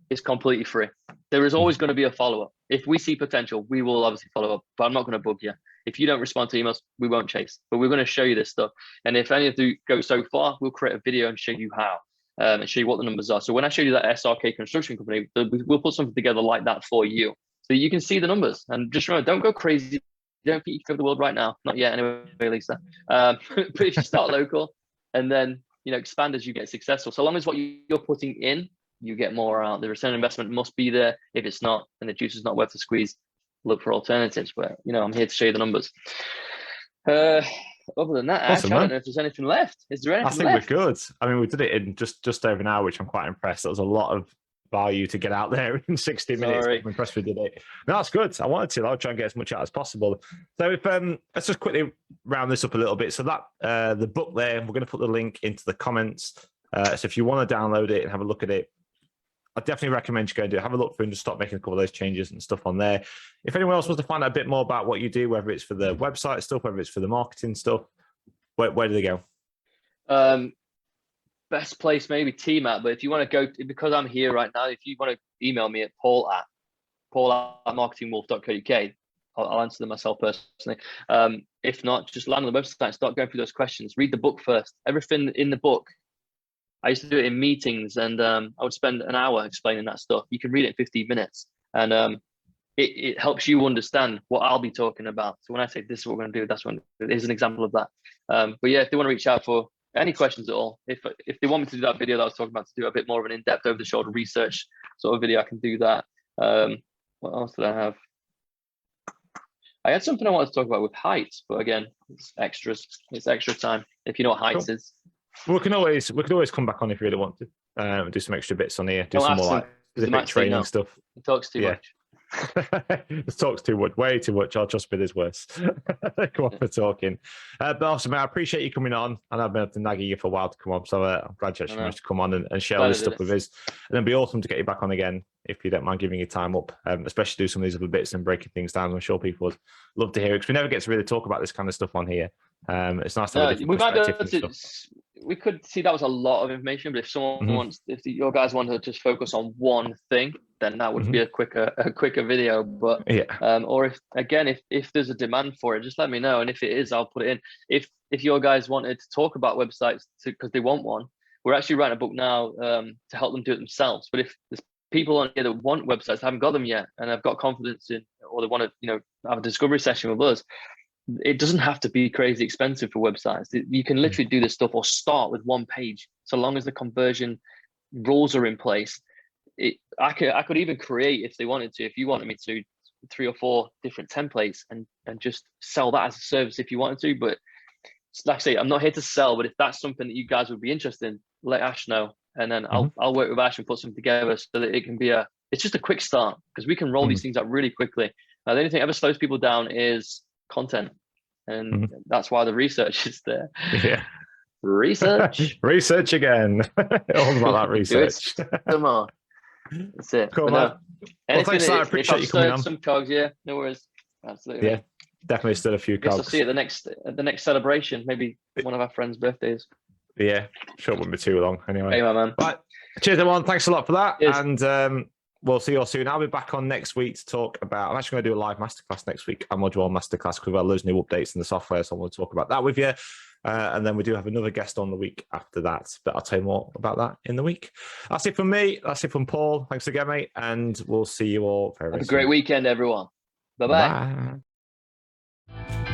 [SPEAKER 2] It's completely free. There is always going to be a follow-up. If we see potential, we will obviously follow up, but I'm not going to bug you. If you don't respond to emails, we won't chase, but we're going to show you this stuff. And if any of you go so far, we'll create a video and show you how. And show you what the numbers are. So when I show you that SRK construction company, we'll put something together like that for you, so you can see the numbers. And just remember, don't go crazy. Don't think you can cover the world right now. Not yet, anyway, Lisa. But if you start local, and then expand as you get successful. So long as what you're putting in, you get more out. The return on investment must be there. If it's not, and the juice is not worth the squeeze, look for alternatives. But I'm here to show you the numbers. Other than that,
[SPEAKER 1] Awesome,
[SPEAKER 2] I don't know if there's anything left. Is there anything left?
[SPEAKER 1] I think we're good. I mean, we did it in just over an hour, which I'm quite impressed. That was a lot of value to get out there in 60 minutes.
[SPEAKER 2] Sorry.
[SPEAKER 1] I'm impressed we did it. No, that's good. I wanted to. I'll try and get as much out as possible. So if let's just quickly round this up a little bit. So that the book there, we're going to put the link into the comments. So if you want to download it and have a look at it, I definitely recommend you go and do it. Have a look through and just start making a couple of those changes and stuff on there. If anyone else wants to find out a bit more about what you do, whether it's for the website stuff, whether it's for the marketing stuff, where do they go?
[SPEAKER 2] Best place maybe TMAT, but if you want to go, because I'm here right now, if you want to email me at paul@marketingwolf.co.uk, I'll answer them myself personally. If not, just land on the website and start going through those questions. Read the book first. Everything in the book, I used to do it in meetings, and I would spend an hour explaining that stuff. You can read it in 15 minutes, and it helps you understand what I'll be talking about. So when I say this is what we're going to do, that's one. Here's an example of that. But yeah, if they want to reach out for any questions at all, if they want me to do that video that I was talking about, to do a bit more of an in-depth, over-the-shoulder research sort of video, I can do that. What else did I have? I had something I wanted to talk about with heights, but again, it's extras. It's extra time. If you know what heights is.
[SPEAKER 1] We can always come back on if you really want to. Do some extra bits on here. Do some more like specific training stuff.
[SPEAKER 2] It talks too much.
[SPEAKER 1] This talks too much, way too much. I'll trust me, there's worse. Come on for talking. But awesome, man, I appreciate you coming on, and I've been able to nag you for a while to come on. So I'm glad you actually managed to come on and share all this stuff with us. And it'd be awesome to get you back on again if you don't mind giving your time up, especially do some of these little bits and breaking things down. I'm sure people would love to hear it because we never get to really talk about this kind of stuff on here. It's nice to have a different perspective.
[SPEAKER 2] We could see that was a lot of information, but if someone wants, if your guys want to just focus on one thing, then that would be a quicker video. But or if there's a demand for it, just let me know, and if it is, I'll put it in. If your guys wanted to talk about websites because they want one, we're actually writing a book now to help them do it themselves. But if there's people on here that want websites, haven't got them yet, and have got confidence in, or they want to have a discovery session with us, it doesn't have to be crazy expensive for websites. You can literally do this stuff or start with one page, so long as the conversion rules are in place. I could even create, if they wanted to, if you wanted me to, 3 or 4 different templates and just sell that as a service if you wanted to. But like I say, I'm not here to sell, but if that's something that you guys would be interested in, let Ash know, and then I'll work with Ash and put something together so that it can be it's just a quick start, because we can roll these things out really quickly. The only thing that ever slows people down is content, and that's why the research is there.
[SPEAKER 1] Yeah.
[SPEAKER 2] Research.
[SPEAKER 1] Research again. All about that research.
[SPEAKER 2] Come on. That's it.
[SPEAKER 1] Cool,
[SPEAKER 2] but
[SPEAKER 1] man.
[SPEAKER 2] no,
[SPEAKER 1] Well, thanks, I appreciate you coming on.
[SPEAKER 2] Some cogs, yeah, no worries. Absolutely.
[SPEAKER 1] Yeah, definitely still a few
[SPEAKER 2] Guess
[SPEAKER 1] cogs.
[SPEAKER 2] I'll see you at the next celebration, maybe one of our friends' birthdays.
[SPEAKER 1] Yeah, sure, it wouldn't be too long anyway.
[SPEAKER 2] Hey, my man.
[SPEAKER 1] Right. Cheers, everyone. Thanks a lot for that.
[SPEAKER 2] Cheers.
[SPEAKER 1] And we'll see you all soon. I'll be back on next week to talk about. I'm actually going to do a live masterclass next week, a module masterclass, because we've got loads of new updates in the software. So I want to talk about that with you. And then we do have another guest on the week after that, but I'll tell you more about that in the week. That's it from me. That's it from Paul. Thanks again, mate. And we'll see you all very soon.
[SPEAKER 2] Have a great weekend, everyone. Bye-bye.
[SPEAKER 1] Bye.